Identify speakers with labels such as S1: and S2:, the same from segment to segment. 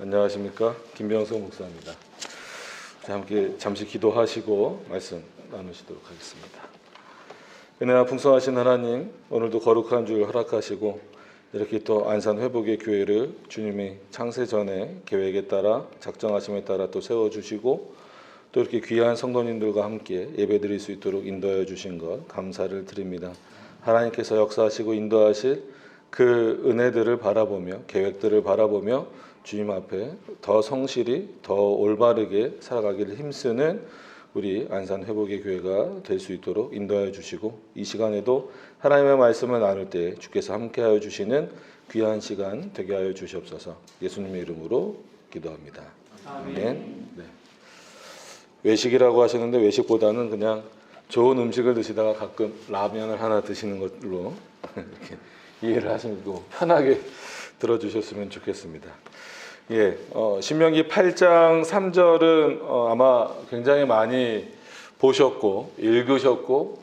S1: 안녕하십니까, 김병석 목사입니다. 함께 잠시 기도하시고 말씀 나누시도록 하겠습니다. 은혜와 풍성하신 하나님, 오늘도 거룩한 주를 허락하시고 이렇게 또 안산 회복의 교회를 주님의 창세 전에 계획에 따라 작정하심에 따라 또 세워주시고 또 이렇게 귀한 성도님들과 함께 예배드릴 수 있도록 인도하여 주신 것 감사를 드립니다. 하나님께서 역사하시고 인도하실 그 은혜들을 바라보며 계획들을 바라보며 주님 앞에 더 성실히 더 올바르게 살아가기를 힘쓰는 우리 안산 회복의 교회가 될 수 있도록 인도하여 주시고 이 시간에도 하나님의 말씀을 나눌 때 주께서 함께하여 주시는 귀한 시간 되게 하여 주시옵소서. 예수님의 이름으로 기도합니다. 아멘. 네. 외식이라고 하셨는데 외식보다는 그냥 좋은 음식을 드시다가 가끔 라면을 하나 드시는 걸로 이렇게 이해를 하시고 편하게 들어주셨으면 좋겠습니다. 신명기 8장 3절은 아마 굉장히 많이 보셨고 읽으셨고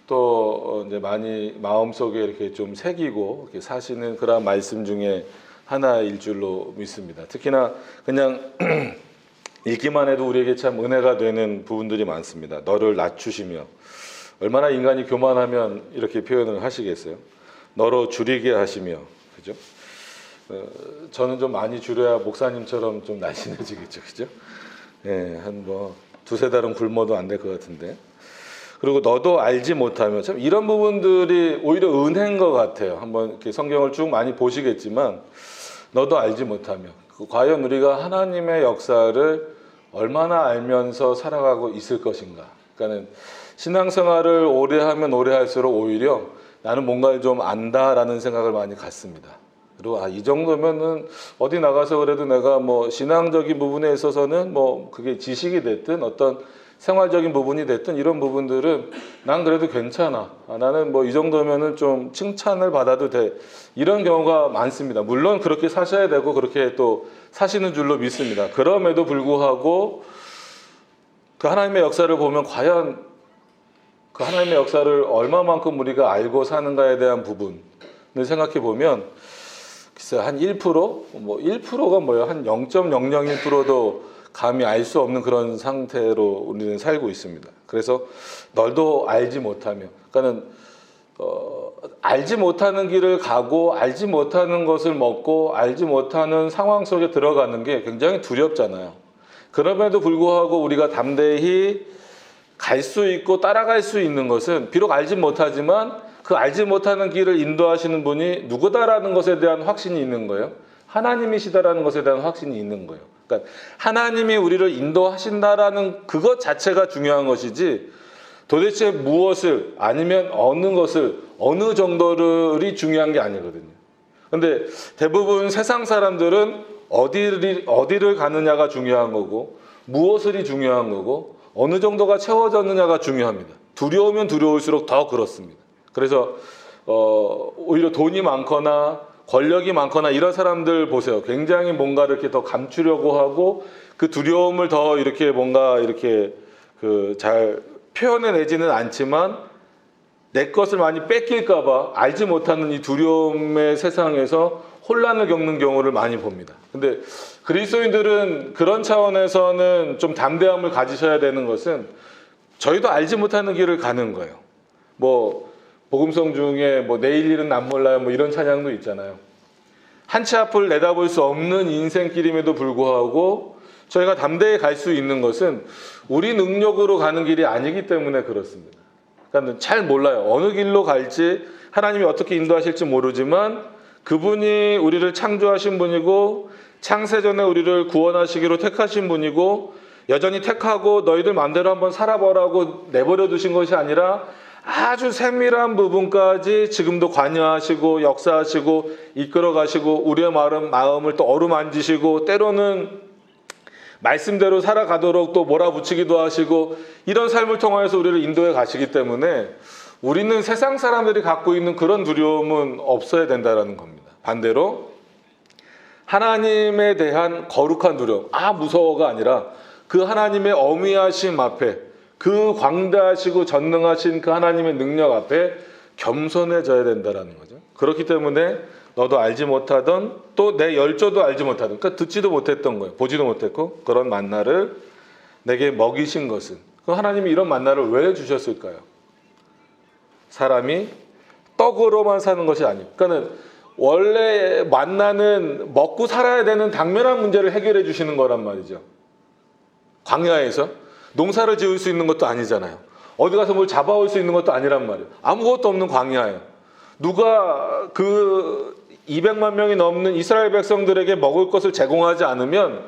S1: 또 이제 많이 마음속에 이렇게 좀 새기고 이렇게 사시는 그런 말씀 중에 하나일 줄로 믿습니다. 특히나 그냥 읽기만 해도 우리에게 참 은혜가 되는 부분들이 많습니다. 너를 낮추시며, 얼마나 인간이 교만하면 이렇게 표현을 하시겠어요? 너로 줄이게 하시며, 그죠? 저는 좀 많이 줄여야 목사님처럼 좀 날씬해지겠죠, 그죠? 한 두세 달은 굶어도 안 될 것 같은데. 그리고 너도 알지 못하며, 참 이런 부분들이 오히려 은혜인 것 같아요. 한번 이렇게 성경을 쭉 많이 보시겠지만, 너도 알지 못하며, 과연 우리가 하나님의 역사를 얼마나 알면서 살아가고 있을 것인가. 그러니까는 신앙생활을 오래 하면 오래 할수록 오히려 나는 뭔가를 좀 안다라는 생각을 많이 갖습니다. 그리고 이 정도면은 어디 나가서 그래도 내가 신앙적인 부분에 있어서는 그게 지식이 됐든 어떤 생활적인 부분이 됐든 이런 부분들은 난 그래도 괜찮아. 나는 이 정도면은 좀 칭찬을 받아도 돼. 이런 경우가 많습니다. 물론 그렇게 사셔야 되고 그렇게 또 사시는 줄로 믿습니다. 그럼에도 불구하고 그 하나님의 역사를 보면 과연 그 하나님의 역사를 얼마만큼 우리가 알고 사는가에 대한 부분을 생각해 보면 글쎄 한 1%? 1%가 뭐예요? 한 0.001%도 감히 알 수 없는 그런 상태로 우리는 살고 있습니다. 그래서 너도 알지 못하며, 그러니까는 알지 못하는 길을 가고 알지 못하는 것을 먹고 알지 못하는 상황 속에 들어가는 게 굉장히 두렵잖아요. 그럼에도 불구하고 우리가 담대히 갈 수 있고 따라갈 수 있는 것은 비록 알지 못하지만 그 알지 못하는 길을 인도하시는 분이 누구다라는 것에 대한 확신이 있는 거예요. 하나님이시다라는 것에 대한 확신이 있는 거예요. 그러니까 하나님이 우리를 인도하신다라는 그것 자체가 중요한 것이지 도대체 무엇을 아니면 어느 것을 어느 정도를 중요한 게 아니거든요. 근데 대부분 세상 사람들은 어디를 가느냐가 중요한 거고 무엇을이 중요한 거고 어느 정도가 채워졌느냐가 중요합니다. 두려우면 두려울수록 더 그렇습니다. 그래서 오히려 돈이 많거나 권력이 많거나 이런 사람들 보세요. 굉장히 뭔가를 이렇게 더 감추려고 하고 그 두려움을 더 이렇게 뭔가 이렇게 잘 표현해내지는 않지만 내 것을 많이 뺏길까봐 알지 못하는 이 두려움의 세상에서 혼란을 겪는 경우를 많이 봅니다. 근데 그리스도인들은 그런 차원에서는 좀 담대함을 가지셔야 되는 것은 저희도 알지 못하는 길을 가는 거예요. 복음성 중에 내일 일은 안 몰라요 이런 찬양도 있잖아요. 한치 앞을 내다볼 수 없는 인생길임에도 불구하고 저희가 담대히 갈 수 있는 것은 우리 능력으로 가는 길이 아니기 때문에 그렇습니다. 그러니까 잘 몰라요. 어느 길로 갈지 하나님이 어떻게 인도하실지 모르지만 그분이 우리를 창조하신 분이고 창세전에 우리를 구원하시기로 택하신 분이고 여전히 택하고 너희들 마음대로 한번 살아보라고 내버려 두신 것이 아니라 아주 세밀한 부분까지 지금도 관여하시고 역사하시고 이끌어가시고 우리의 마음을 또 어루만지시고 때로는 말씀대로 살아가도록 또 몰아붙이기도 하시고 이런 삶을 통해서 우리를 인도해 가시기 때문에 우리는 세상 사람들이 갖고 있는 그런 두려움은 없어야 된다는 겁니다. 반대로 하나님에 대한 거룩한 두려움, 무서워가 아니라 그 하나님의 어미하심 앞에 그 광대하시고 전능하신 그 하나님의 능력 앞에 겸손해져야 된다는 거죠. 그렇기 때문에 너도 알지 못하던 또 내 열조도 알지 못하던, 그러니까 듣지도 못했던 거예요. 보지도 못했고 그런 만나를 내게 먹이신 것은, 그럼 하나님이 이런 만나를 왜 주셨을까요? 사람이 떡으로만 사는 것이 아니고, 그러니까 원래 만나는 먹고 살아야 되는 당면한 문제를 해결해 주시는 거란 말이죠. 광야에서 농사를 지을 수 있는 것도 아니잖아요. 어디 가서 뭘 잡아올 수 있는 것도 아니란 말이에요. 아무것도 없는 광야예요. 누가 그 200만 명이 넘는 이스라엘 백성들에게 먹을 것을 제공하지 않으면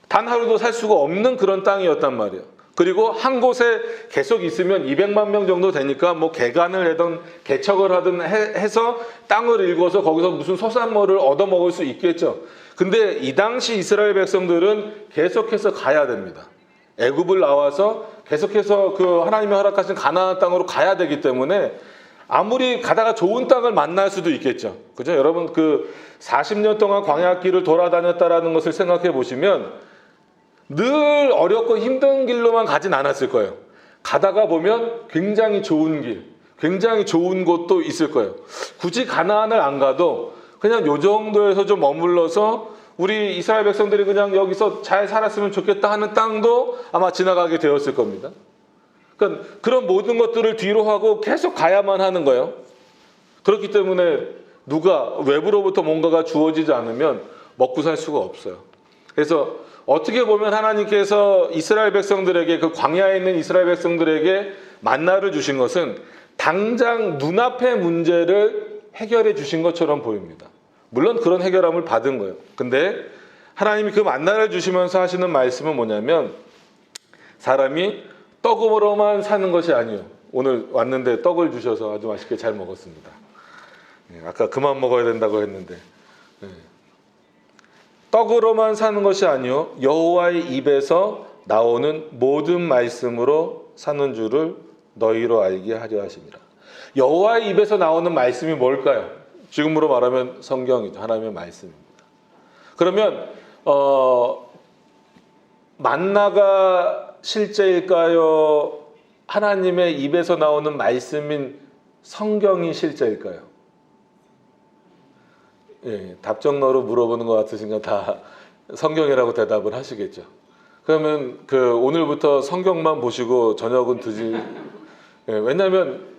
S1: 단 하루도 살 수가 없는 그런 땅이었단 말이에요. 그리고 한 곳에 계속 있으면 200만 명 정도 되니까 뭐 개간을 하든 개척을 하든 해서 땅을 일궈서 거기서 무슨 소산물을 얻어먹을 수 있겠죠. 근데 이 당시 이스라엘 백성들은 계속해서 가야 됩니다. 애굽을 나와서 계속해서 그 하나님이 허락하신 가나안 땅으로 가야 되기 때문에 아무리 가다가 좋은 땅을 만날 수도 있겠죠. 그죠? 여러분 그 40년 동안 광야길을 돌아다녔다라는 것을 생각해 보시면 늘 어렵고 힘든 길로만 가진 않았을 거예요. 가다가 보면 굉장히 좋은 길, 굉장히 좋은 곳도 있을 거예요. 굳이 가나안을 안 가도 그냥 요 정도에서 좀 머물러서 우리 이스라엘 백성들이 그냥 여기서 잘 살았으면 좋겠다 하는 땅도 아마 지나가게 되었을 겁니다. 그러니까 그런 모든 것들을 뒤로 하고 계속 가야만 하는 거예요. 그렇기 때문에 누가 외부로부터 뭔가가 주어지지 않으면 먹고 살 수가 없어요. 그래서 어떻게 보면 하나님께서 이스라엘 백성들에게, 그 광야에 있는 이스라엘 백성들에게 만나를 주신 것은 당장 눈앞의 문제를 해결해 주신 것처럼 보입니다. 물론 그런 해결함을 받은 거예요. 근데 하나님이 그 만나를 주시면서 하시는 말씀은 뭐냐면, 사람이 떡으로만 사는 것이 아니요. 오늘 왔는데 떡을 주셔서 아주 맛있게 잘 먹었습니다. 아까 그만 먹어야 된다고 했는데, 떡으로만 사는 것이 아니요 여호와의 입에서 나오는 모든 말씀으로 사는 줄을 너희로 알게 하려 하심이라. 여호와의 입에서 나오는 말씀이 뭘까요? 지금으로 말하면 성경이죠. 하나님의 말씀입니다. 그러면 만나가 실제일까요? 하나님의 입에서 나오는 말씀인 성경이 실제일까요? 답정너로 물어보는 것 같으신가 다 성경이라고 대답을 하시겠죠. 그러면 그 오늘부터 성경만 보시고 저녁은 드지. 왜냐하면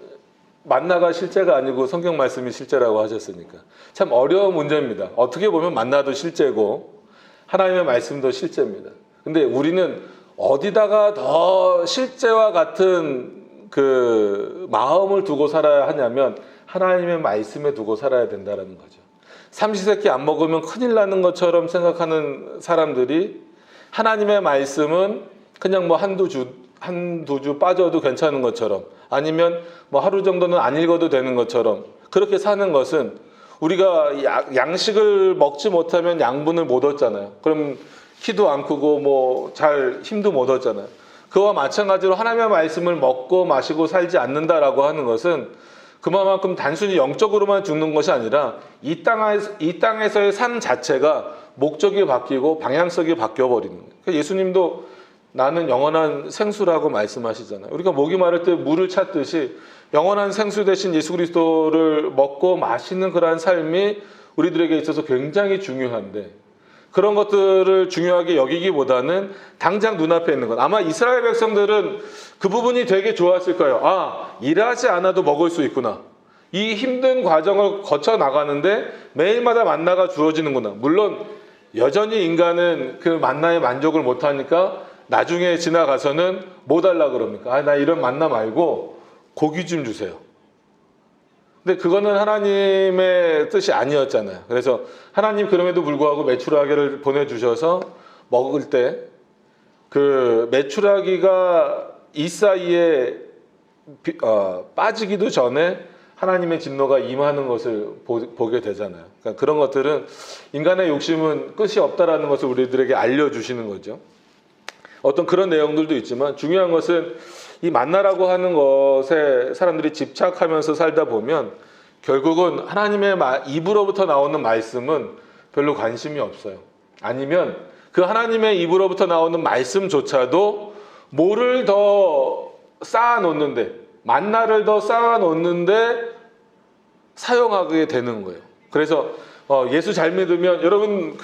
S1: 만나가 실제가 아니고 성경 말씀이 실제라고 하셨으니까. 참 어려운 문제입니다. 어떻게 보면 만나도 실제고 하나님의 말씀도 실제입니다. 근데 우리는 어디다가 더 실제와 같은 그 마음을 두고 살아야 하냐면 하나님의 말씀에 두고 살아야 된다는 거죠. 삼시세끼 안 먹으면 큰일 나는 것처럼 생각하는 사람들이 하나님의 말씀은 그냥 뭐 한두 주 빠져도 괜찮은 것처럼, 아니면 뭐 하루 정도는 안 읽어도 되는 것처럼 그렇게 사는 것은, 우리가 양식을 먹지 못하면 양분을 못 얻잖아요. 그럼 키도 안 크고 뭐 잘 힘도 못 얻잖아요. 그와 마찬가지로 하나님의 말씀을 먹고 마시고 살지 않는다라고 하는 것은 그만큼 단순히 영적으로만 죽는 것이 아니라 이 땅에서의 삶 자체가 목적이 바뀌고 방향성이 바뀌어버리는 거예요. 예수님도 나는 영원한 생수라고 말씀하시잖아요. 우리가 목이 마를 때 물을 찾듯이 영원한 생수 대신 예수 그리스도를 먹고 마시는 그러한 삶이 우리들에게 있어서 굉장히 중요한데, 그런 것들을 중요하게 여기기보다는 당장 눈앞에 있는 것. 아마 이스라엘 백성들은 그 부분이 되게 좋았을 거예요. 아, 일하지 않아도 먹을 수 있구나. 이 힘든 과정을 거쳐 나가는데 매일마다 만나가 주어지는구나. 물론 여전히 인간은 그 만나에 만족을 못하니까 나중에 지나가서는 뭐 달라 그럽니까? 아, 나 이런 만나 말고 고기 좀 주세요. 근데 그거는 하나님의 뜻이 아니었잖아요. 그래서 하나님 그럼에도 불구하고 메추라기를 보내주셔서 먹을 때 그 메추라기가 이 사이에 빠지기도 전에 하나님의 진노가 임하는 것을 보게 되잖아요. 그러니까 그런 것들은 인간의 욕심은 끝이 없다라는 것을 우리들에게 알려주시는 거죠. 어떤 그런 내용들도 있지만 중요한 것은 이 만나라고 하는 것에 사람들이 집착하면서 살다 보면 결국은 하나님의 입으로부터 나오는 말씀은 별로 관심이 없어요. 아니면 그 하나님의 입으로부터 나오는 말씀조차도 뭐를 더 쌓아놓는데, 만나를 더 쌓아놓는데 사용하게 되는 거예요. 그래서 예수 잘 믿으면 여러분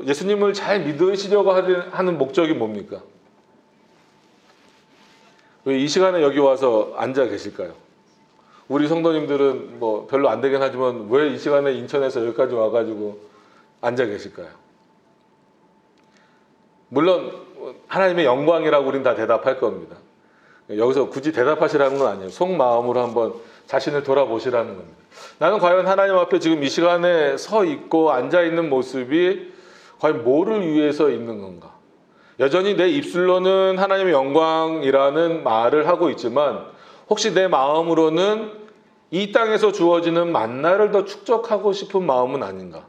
S1: 예수님을 잘 믿으시려고 하는 목적이 뭡니까? 왜 이 시간에 여기 와서 앉아 계실까요? 우리 성도님들은 뭐 별로 안 되긴 하지만 왜 이 시간에 인천에서 여기까지 와가지고 앉아 계실까요? 물론 하나님의 영광이라고 우린 다 대답할 겁니다. 여기서 굳이 대답하시라는 건 아니에요. 속마음으로 한번 자신을 돌아보시라는 겁니다. 나는 과연 하나님 앞에 지금 이 시간에 서 있고 앉아 있는 모습이 과연 뭐를 위해서 있는 건가? 여전히 내 입술로는 하나님의 영광이라는 말을 하고 있지만 혹시 내 마음으로는 이 땅에서 주어지는 만나를 더 축적하고 싶은 마음은 아닌가?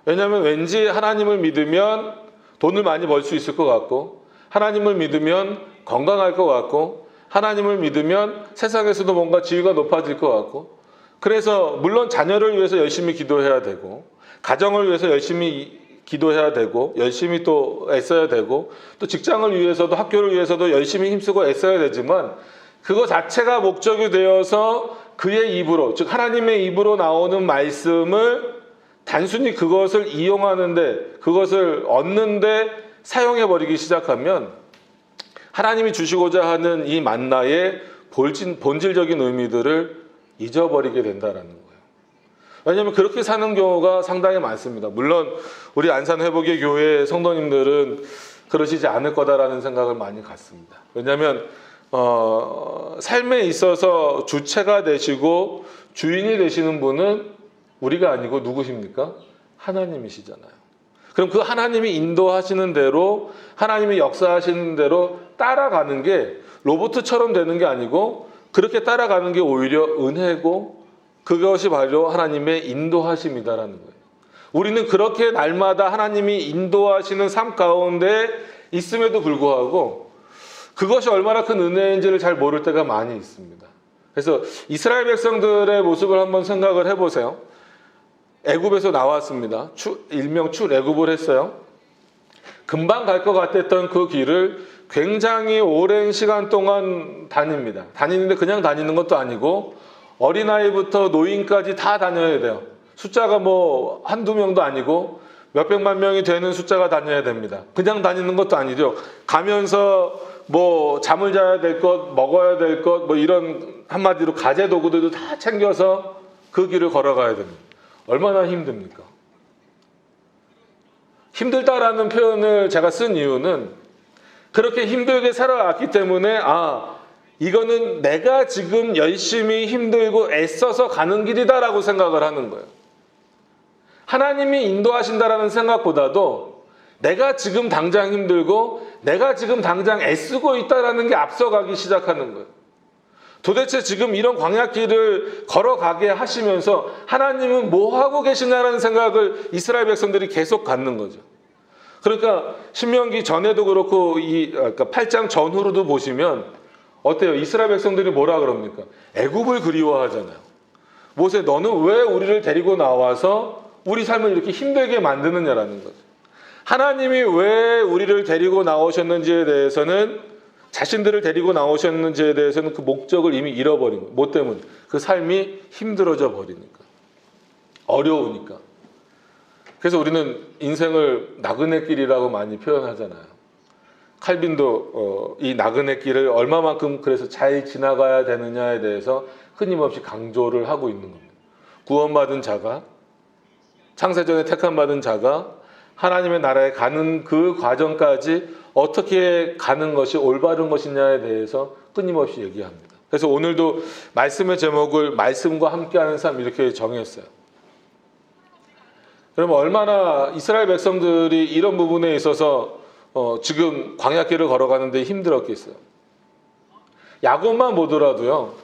S1: 왜냐하면 왠지 하나님을 믿으면 돈을 많이 벌 수 있을 것 같고, 하나님을 믿으면 건강할 것 같고, 하나님을 믿으면 세상에서도 뭔가 지위가 높아질 것 같고, 그래서 물론 자녀를 위해서 열심히 기도해야 되고, 가정을 위해서 열심히 기도해야 되고, 열심히 또 애써야 되고, 또 직장을 위해서도 학교를 위해서도 열심히 힘쓰고 애써야 되지만, 그거 자체가 목적이 되어서 그의 입으로, 즉 하나님의 입으로 나오는 말씀을 단순히 그것을 이용하는데, 그것을 얻는데 사용해버리기 시작하면 하나님이 주시고자 하는 이 만나의 본질적인 의미들을 잊어버리게 된다는 거예요. 왜냐하면 그렇게 사는 경우가 상당히 많습니다. 물론 우리 안산회복의 교회 성도님들은 그러시지 않을 거다라는 생각을 많이 갖습니다. 왜냐하면 삶에 있어서 주체가 되시고 주인이 되시는 분은 우리가 아니고 누구십니까? 하나님이시잖아요. 그럼 그 하나님이 인도하시는 대로, 하나님이 역사하시는 대로 따라가는 게 로봇처럼 되는 게 아니고, 그렇게 따라가는 게 오히려 은혜고, 그것이 바로 하나님의 인도하심이다라는 거예요. 우리는 그렇게 날마다 하나님이 인도하시는 삶 가운데 있음에도 불구하고 그것이 얼마나 큰 은혜인지를 잘 모를 때가 많이 있습니다. 그래서 이스라엘 백성들의 모습을 한번 생각을 해보세요. 애굽에서 나왔습니다. 일명 출애굽을 했어요. 금방 갈 것 같았던 그 길을 굉장히 오랜 시간 동안 다닙니다. 다니는데 그냥 다니는 것도 아니고 어린아이부터 노인까지 다 다녀야 돼요. 숫자가 뭐 한두 명도 아니고 몇백만 명이 되는 숫자가 다녀야 됩니다. 그냥 다니는 것도 아니죠. 가면서 뭐 잠을 자야 될 것, 먹어야 될 것, 뭐 이런 한마디로 가재 도구들도 다 챙겨서 그 길을 걸어가야 됩니다. 얼마나 힘듭니까? 힘들다라는 표현을 제가 쓴 이유는 그렇게 힘들게 살아왔기 때문에 이거는 내가 지금 열심히 힘들고 애써서 가는 길이다라고 생각을 하는 거예요. 하나님이 인도하신다라는 생각보다도 내가 지금 당장 힘들고 내가 지금 당장 애쓰고 있다라는 게 앞서가기 시작하는 거예요. 도대체 지금 이런 광야길을 걸어가게 하시면서 하나님은 뭐 하고 계시냐라는 생각을 이스라엘 백성들이 계속 갖는 거죠. 그러니까 신명기 전에도 그렇고 그러니까 8장 전후로도 보시면 어때요? 이스라엘 백성들이 뭐라 그럽니까? 애굽을 그리워하잖아요. 모세, 너는 왜 우리를 데리고 나와서 우리 삶을 이렇게 힘들게 만드느냐라는 거죠. 하나님이 왜 우리를 데리고 나오셨는지에 대해서는, 자신들을 데리고 나오셨는지에 대해서는 그 목적을 이미 잃어버린 거예요. 뭐 때문에? 그 삶이 힘들어져 버리니까. 어려우니까. 그래서 우리는 인생을 나그네 길이라고 많이 표현하잖아요. 칼빈도 이 나그네 길을 얼마만큼 그래서 잘 지나가야 되느냐에 대해서 끊임없이 강조를 하고 있는 겁니다. 구원받은 자가, 창세전에 택함받은 자가 하나님의 나라에 가는 그 과정까지 어떻게 가는 것이 올바른 것이냐에 대해서 끊임없이 얘기합니다. 그래서 오늘도 말씀의 제목을 말씀과 함께하는 삶 이렇게 정했어요. 그러면 얼마나 이스라엘 백성들이 이런 부분에 있어서 지금 광야길을 걸어가는데 힘들었겠어요. 야곱만 보더라도요.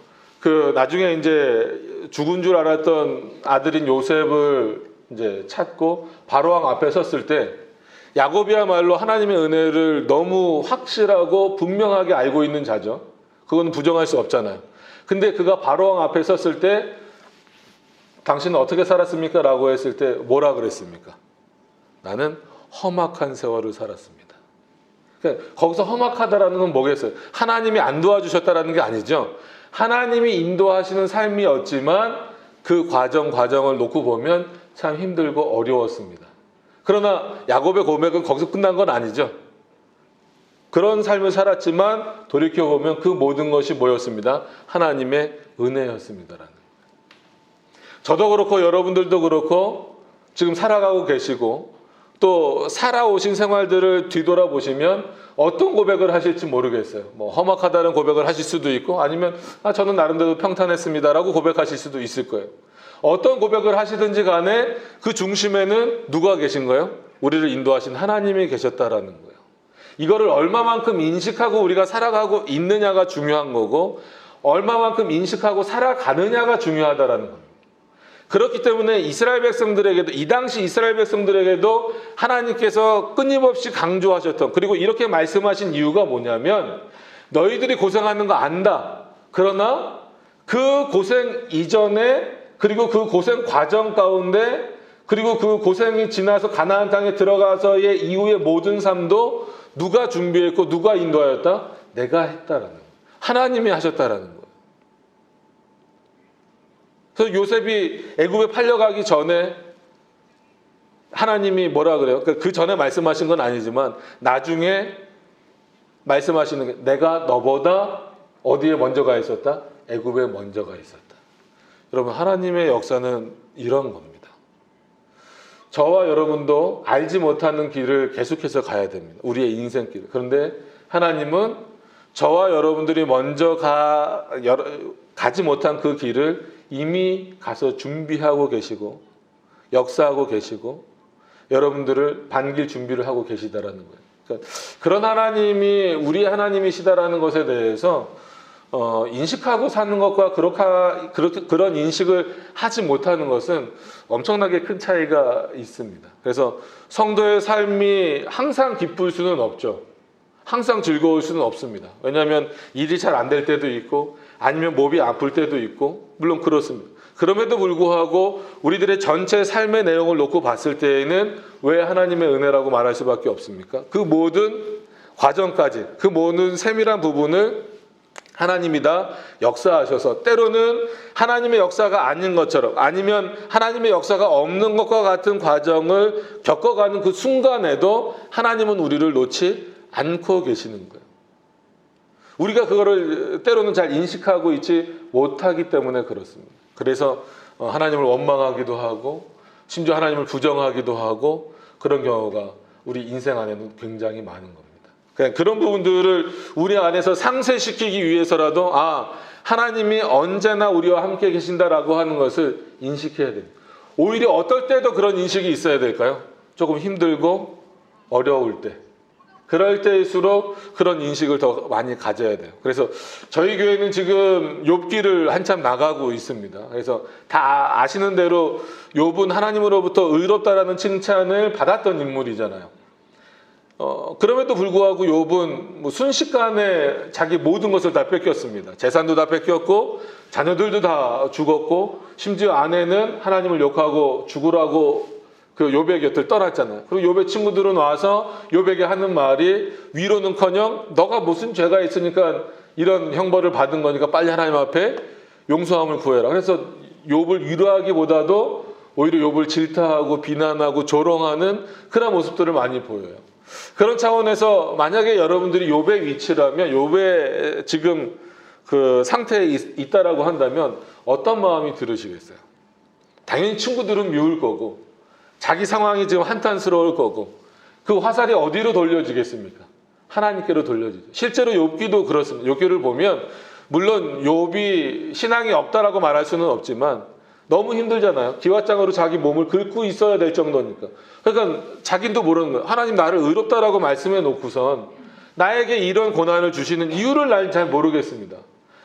S1: 나중에 이제 죽은 줄 알았던 아들인 요셉을 이제 찾고 바로왕 앞에 섰을 때 야곱이야말로 하나님의 은혜를 너무 확실하고 분명하게 알고 있는 자죠. 그건 부정할 수 없잖아요. 근데 그가 바로왕 앞에 섰을 때 당신은 어떻게 살았습니까? 라고 했을 때 뭐라 그랬습니까? 나는 험악한 세월을 살았습니다. 그러니까 거기서 험악하다라는 건 뭐겠어요? 하나님이 안 도와주셨다라는 게 아니죠. 하나님이 인도하시는 삶이었지만 그 과정을 놓고 보면 참 힘들고 어려웠습니다. 그러나 야곱의 고백은 거기서 끝난 건 아니죠. 그런 삶을 살았지만 돌이켜보면 그 모든 것이 뭐였습니다? 하나님의 은혜였습니다라는 거예요. 저도 그렇고 여러분들도 그렇고 지금 살아가고 계시고 또 살아오신 생활들을 뒤돌아보시면 어떤 고백을 하실지 모르겠어요. 뭐 험악하다는 고백을 하실 수도 있고 아니면 저는 나름대로 평탄했습니다라고 고백하실 수도 있을 거예요. 어떤 고백을 하시든지 간에 그 중심에는 누가 계신 거예요? 우리를 인도하신 하나님이 계셨다라는 거예요. 이거를 얼마만큼 인식하고 우리가 살아가고 있느냐가 중요한 거고 얼마만큼 인식하고 살아가느냐가 중요하다라는 겁니다. 그렇기 때문에 이스라엘 백성들에게도 이 당시 이스라엘 백성들에게도 하나님께서 끊임없이 강조하셨던 그리고 이렇게 말씀하신 이유가 뭐냐면 너희들이 고생하는 거 안다. 그러나 그 고생 이전에 그리고 그 고생 과정 가운데 그리고 그 고생이 지나서 가나안 땅에 들어가서의 이후의 모든 삶도 누가 준비했고 누가 인도하였다? 내가 했다라는 거예요. 하나님이 하셨다라는 거예요. 그래서 요셉이 애굽에 팔려가기 전에 하나님이 뭐라 그래요? 그 전에 말씀하신 건 아니지만 나중에 말씀하시는 게 내가 너보다 어디에 먼저 가 있었다? 애굽에 먼저 가 있었다. 여러분 하나님의 역사는 이런 겁니다. 저와 여러분도 알지 못하는 길을 계속해서 가야 됩니다. 우리의 인생길. 그런데 하나님은 저와 여러분들이 먼저 가지 못한 그 길을 이미 가서 준비하고 계시고 역사하고 계시고 여러분들을 반길 준비를 하고 계시다라는 거예요. 그러니까 그런 하나님이 우리 하나님이시다라는 것에 대해서 인식하고 사는 것과 그런 인식을 하지 못하는 것은 엄청나게 큰 차이가 있습니다. 그래서 성도의 삶이 항상 기쁠 수는 없죠. 항상 즐거울 수는 없습니다. 왜냐하면 일이 잘 안 될 때도 있고 아니면 몸이 아플 때도 있고 물론 그렇습니다. 그럼에도 불구하고 우리들의 전체 삶의 내용을 놓고 봤을 때에는 왜 하나님의 은혜라고 말할 수밖에 없습니까? 그 모든 과정까지 그 모든 세밀한 부분을 하나님이 다 역사하셔서 때로는 하나님의 역사가 아닌 것처럼 아니면 하나님의 역사가 없는 것과 같은 과정을 겪어가는 그 순간에도 하나님은 우리를 놓지 않고 계시는 거예요. 우리가 그거를 때로는 잘 인식하고 있지 못하기 때문에 그렇습니다. 그래서 하나님을 원망하기도 하고 심지어 하나님을 부정하기도 하고 그런 경우가 우리 인생 안에는 굉장히 많은 겁니다. 그런 부분들을 우리 안에서 상쇄시키기 위해서라도 하나님이 언제나 우리와 함께 계신다라고 하는 것을 인식해야 됩니다. 오히려 어떨 때도 그런 인식이 있어야 될까요? 조금 힘들고 어려울 때. 그럴 때일수록 그런 인식을 더 많이 가져야 돼요. 그래서 저희 교회는 지금 욥기를 한참 나가고 있습니다. 그래서 다 아시는 대로 욥은 하나님으로부터 의롭다라는 칭찬을 받았던 인물이잖아요. 그럼에도 불구하고 욥은 순식간에 자기 모든 것을 다 뺏겼습니다. 재산도 다 뺏겼고 자녀들도 다 죽었고 심지어 아내는 하나님을 욕하고 죽으라고 그 욥의 곁을 떠났잖아요. 그리고 욥의 친구들은 와서 욥에게 하는 말이 위로는커녕 너가 무슨 죄가 있으니까 이런 형벌을 받은 거니까 빨리 하나님 앞에 용서함을 구해라. 그래서 욥을 위로하기보다도 오히려 욥을 질타하고 비난하고 조롱하는 그런 모습들을 많이 보여요. 그런 차원에서 만약에 여러분들이 욥의 위치라면 욥의 지금 그 상태에 있다라고 한다면 어떤 마음이 들으시겠어요? 당연히 친구들은 미울 거고 자기 상황이 지금 한탄스러울 거고 그 화살이 어디로 돌려지겠습니까? 하나님께로 돌려지죠. 실제로 욥기도 그렇습니다. 욥기를 보면 물론 욥이 신앙이 없다라고 말할 수는 없지만 너무 힘들잖아요. 기왓장으로 자기 몸을 긁고 있어야 될 정도니까. 그러니까 자기도 모르는 거예요. 하나님 나를 의롭다라고 말씀해 놓고선 나에게 이런 고난을 주시는 이유를 나는 잘 모르겠습니다.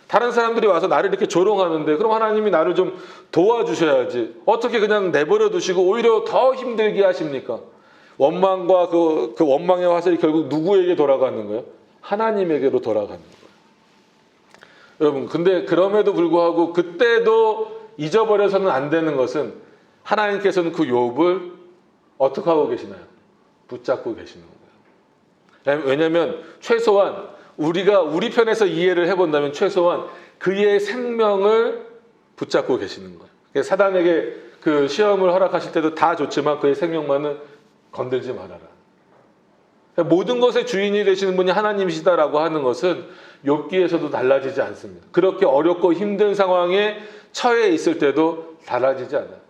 S1: 다른 사람들이 와서 나를 이렇게 조롱하는데 그럼 하나님이 나를 좀 도와주셔야지. 어떻게 그냥 내버려 두시고 오히려 더 힘들게 하십니까? 원망과 그 원망의 화살이 결국 누구에게 돌아가는 거예요? 하나님에게로 돌아가는 거예요. 여러분 근데 그럼에도 불구하고 그때도 잊어버려서는 안 되는 것은 하나님께서는 그 욥을 어떻게 하고 계시나요? 붙잡고 계시는 거예요. 왜냐하면 최소한 우리가 우리 편에서 이해를 해본다면 최소한 그의 생명을 붙잡고 계시는 거예요. 사단에게 그 시험을 허락하실 때도 다 좋지만 그의 생명만은 건들지 말아라. 모든 것의 주인이 되시는 분이 하나님이시다라고 하는 것은 욥기에서도 달라지지 않습니다. 그렇게 어렵고 힘든 상황에 처해 있을 때도 달라지지 않아요.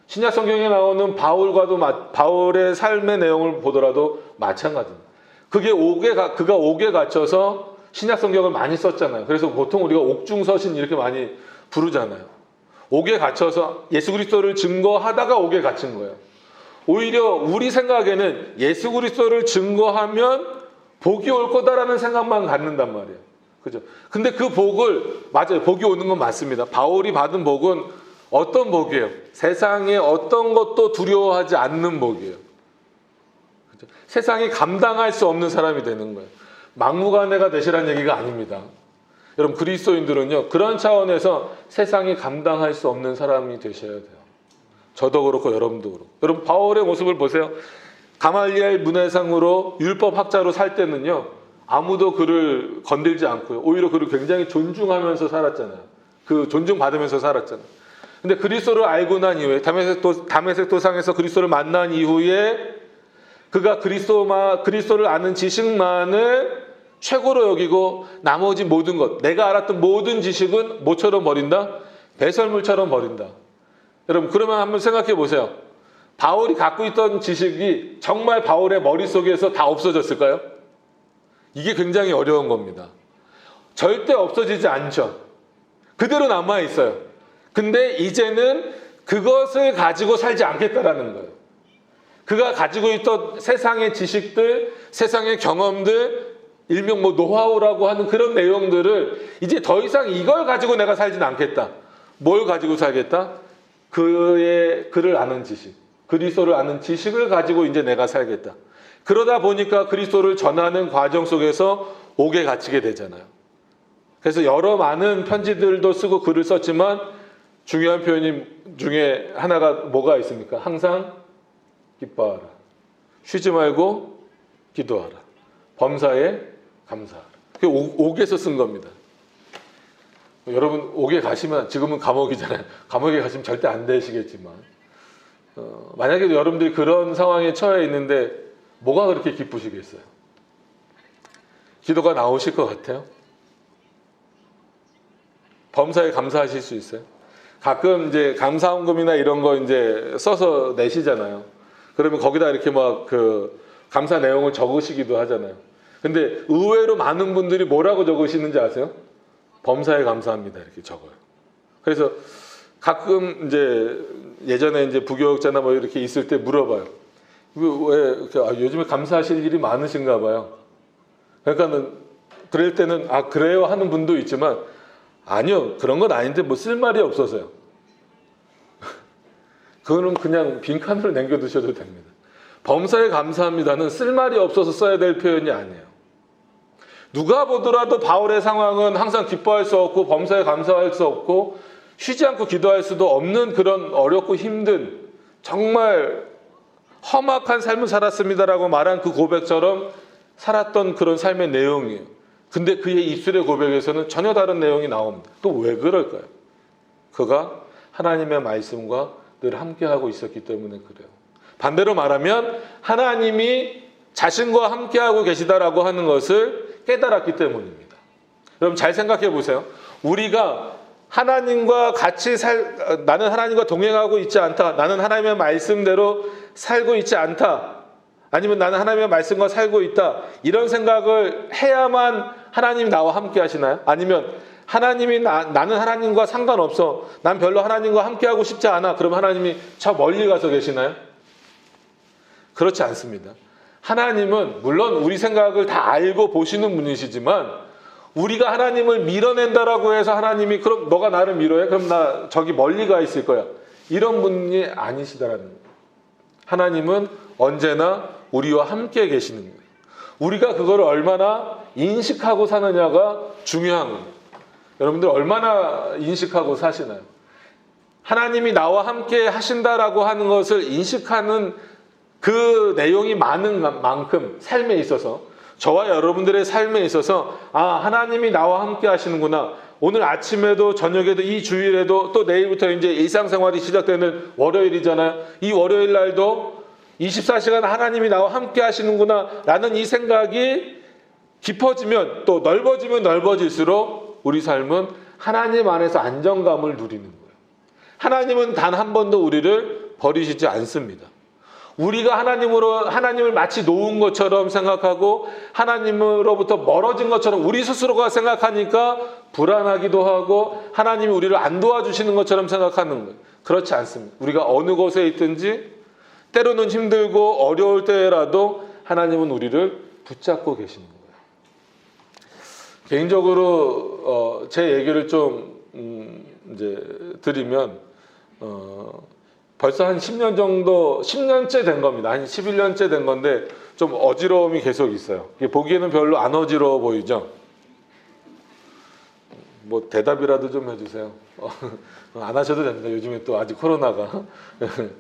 S1: 신약 성경에 나오는 바울의 삶의 내용을 보더라도 마찬가지입니다. 그가 옥에 갇혀서 신약 성경을 많이 썼잖아요. 그래서 보통 우리가 옥중서신 이렇게 많이 부르잖아요. 옥에 갇혀서 예수 그리스도를 증거하다가 옥에 갇힌 거예요. 오히려 우리 생각에는 예수 그리스도를 증거하면 복이 올 거다라는 생각만 갖는단 말이에요. 그죠? 근데 그 복을, 맞아요. 복이 오는 건 맞습니다. 바울이 받은 복은 어떤 복이에요? 세상에 어떤 것도 두려워하지 않는 복이에요. 그죠? 세상이 감당할 수 없는 사람이 되는 거예요. 막무가내가 되시라는 얘기가 아닙니다. 여러분, 그리스도인들은요, 그런 차원에서 세상이 감당할 수 없는 사람이 되셔야 돼요. 저도 그렇고 여러분도 그렇고. 여러분, 바울의 모습을 보세요. 가말리엘 문해상으로 율법학자로 살 때는요, 아무도 그를 건들지 않고요, 오히려 그를 굉장히 존중하면서 살았잖아요. 그 존중받으면서 살았잖아요. 근데 그리스도를 알고 난 이후에 다메섹 도상에서 그리스도를 만난 이후에 그가 그리스도를 아는 지식만을 최고로 여기고 나머지 모든 것, 내가 알았던 모든 지식은 뭐처럼 버린다? 배설물처럼 버린다. 여러분, 그러면 한번 생각해 보세요. 바울이 갖고 있던 지식이 정말 바울의 머릿속에서 다 없어졌을까요? 이게 굉장히 어려운 겁니다. 절대 없어지지 않죠. 그대로 남아 있어요. 근데 이제는 그것을 가지고 살지 않겠다라는 거예요. 그가 가지고 있던 세상의 지식들, 세상의 경험들, 일명 노하우라고 하는 그런 내용들을 이제 더 이상 이걸 가지고 내가 살진 않겠다. 뭘 가지고 살겠다? 그를 아는 지식, 그리스도를 아는 지식을 가지고 이제 내가 살겠다. 그러다 보니까 그리스도를 전하는 과정 속에서 옥에 갇히게 되잖아요. 그래서 여러 많은 편지들도 쓰고 글을 썼지만 중요한 표현 중에 하나가 뭐가 있습니까? 항상 기뻐하라. 쉬지 말고 기도하라. 범사에 감사하라. 그게 옥에서 쓴 겁니다. 여러분, 옥에 가시면, 지금은 감옥이잖아요. 감옥에 가시면 절대 안 되시겠지만, 만약에 여러분들이 그런 상황에 처해 있는데 뭐가 그렇게 기쁘시겠어요? 기도가 나오실 것 같아요? 범사에 감사하실 수 있어요? 가끔 이제 감사원금이나 이런 거 이제 써서 내시잖아요. 그러면 거기다 이렇게 막 감사 내용을 적으시기도 하잖아요. 근데 의외로 많은 분들이 뭐라고 적으시는지 아세요? 범사에 감사합니다. 이렇게 적어요. 그래서 가끔 이제 예전에 이제 부교육자나 뭐 이렇게 있을 때 물어봐요. 왜 이렇게 요즘에 감사하실 일이 많으신가 봐요. 그러니까는 그럴 때는 그래요 하는 분도 있지만 아니요, 그런 건 아닌데 뭐 쓸 말이 없어서요. 그거는 그냥 빈칸으로 남겨두셔도 됩니다. 범사에 감사합니다는 쓸 말이 없어서 써야 될 표현이 아니에요. 누가 보더라도 바울의 상황은 항상 기뻐할 수 없고 범사에 감사할 수 없고 쉬지 않고 기도할 수도 없는 그런 어렵고 힘든 정말 험악한 삶을 살았습니다라고 말한 그 고백처럼 살았던 그런 삶의 내용이에요. 근데 그의 입술의 고백에서는 전혀 다른 내용이 나옵니다. 또 왜 그럴까요? 그가 하나님의 말씀과 늘 함께하고 있었기 때문에 그래요. 반대로 말하면 하나님이 자신과 함께하고 계시다라고 하는 것을 깨달았기 때문입니다. 여러분, 잘 생각해 보세요. 우리가 하나님과 같이 나는 하나님과 동행하고 있지 않다. 나는 하나님의 말씀대로 살고 있지 않다. 아니면 나는 하나님의 말씀과 살고 있다. 이런 생각을 해야만 하나님이 나와 함께 하시나요? 아니면 하나님이 나는 하나님과 상관없어. 난 별로 하나님과 함께하고 싶지 않아. 그럼 하나님이 저 멀리 가서 계시나요? 그렇지 않습니다. 하나님은 물론 우리 생각을 다 알고 보시는 분이시지만 우리가 하나님을 밀어낸다라고 해서 하나님이 그럼 너가 나를 밀어해? 그럼 나 저기 멀리 가 있을 거야. 이런 분이 아니시다라는 거예요. 하나님은 언제나 우리와 함께 계시는 거예요. 우리가 그걸 얼마나 인식하고 사느냐가 중요한 거예요. 여러분들 얼마나 인식하고 사시나요? 하나님이 나와 함께 하신다라고 하는 것을 인식하는 그 내용이 많은 만큼 삶에 있어서 저와 여러분들의 삶에 있어서 하나님이 나와 함께 하시는구나. 오늘 아침에도 저녁에도 이 주일에도 또 내일부터 이제 일상생활이 시작되는 월요일이잖아요. 이 월요일 날도 24시간 하나님이 나와 함께 하시는구나 라는 이 생각이 깊어지면 또 넓어지면 넓어질수록 우리 삶은 하나님 안에서 안정감을 누리는 거예요. 하나님은 단 한 번도 우리를 버리시지 않습니다. 우리가 하나님을 마치 놓은 것처럼 생각하고 하나님으로부터 멀어진 것처럼 우리 스스로가 생각하니까 불안하기도 하고 하나님이 우리를 안 도와주시는 것처럼 생각하는 거예요. 그렇지 않습니다. 우리가 어느 곳에 있든지 때로는 힘들고 어려울 때라도 하나님은 우리를 붙잡고 계시는 거예요. 개인적으로 제 얘기를 좀 이제 드리면 벌써 한 10년 정도, 10년째 된 겁니다. 한 11년째 된 건데 좀 어지러움이 계속 있어요. 보기에는 별로 안 어지러워 보이죠? 뭐 대답이라도 좀 해주세요. 안 하셔도 됩니다. 요즘에 또 아직 코로나가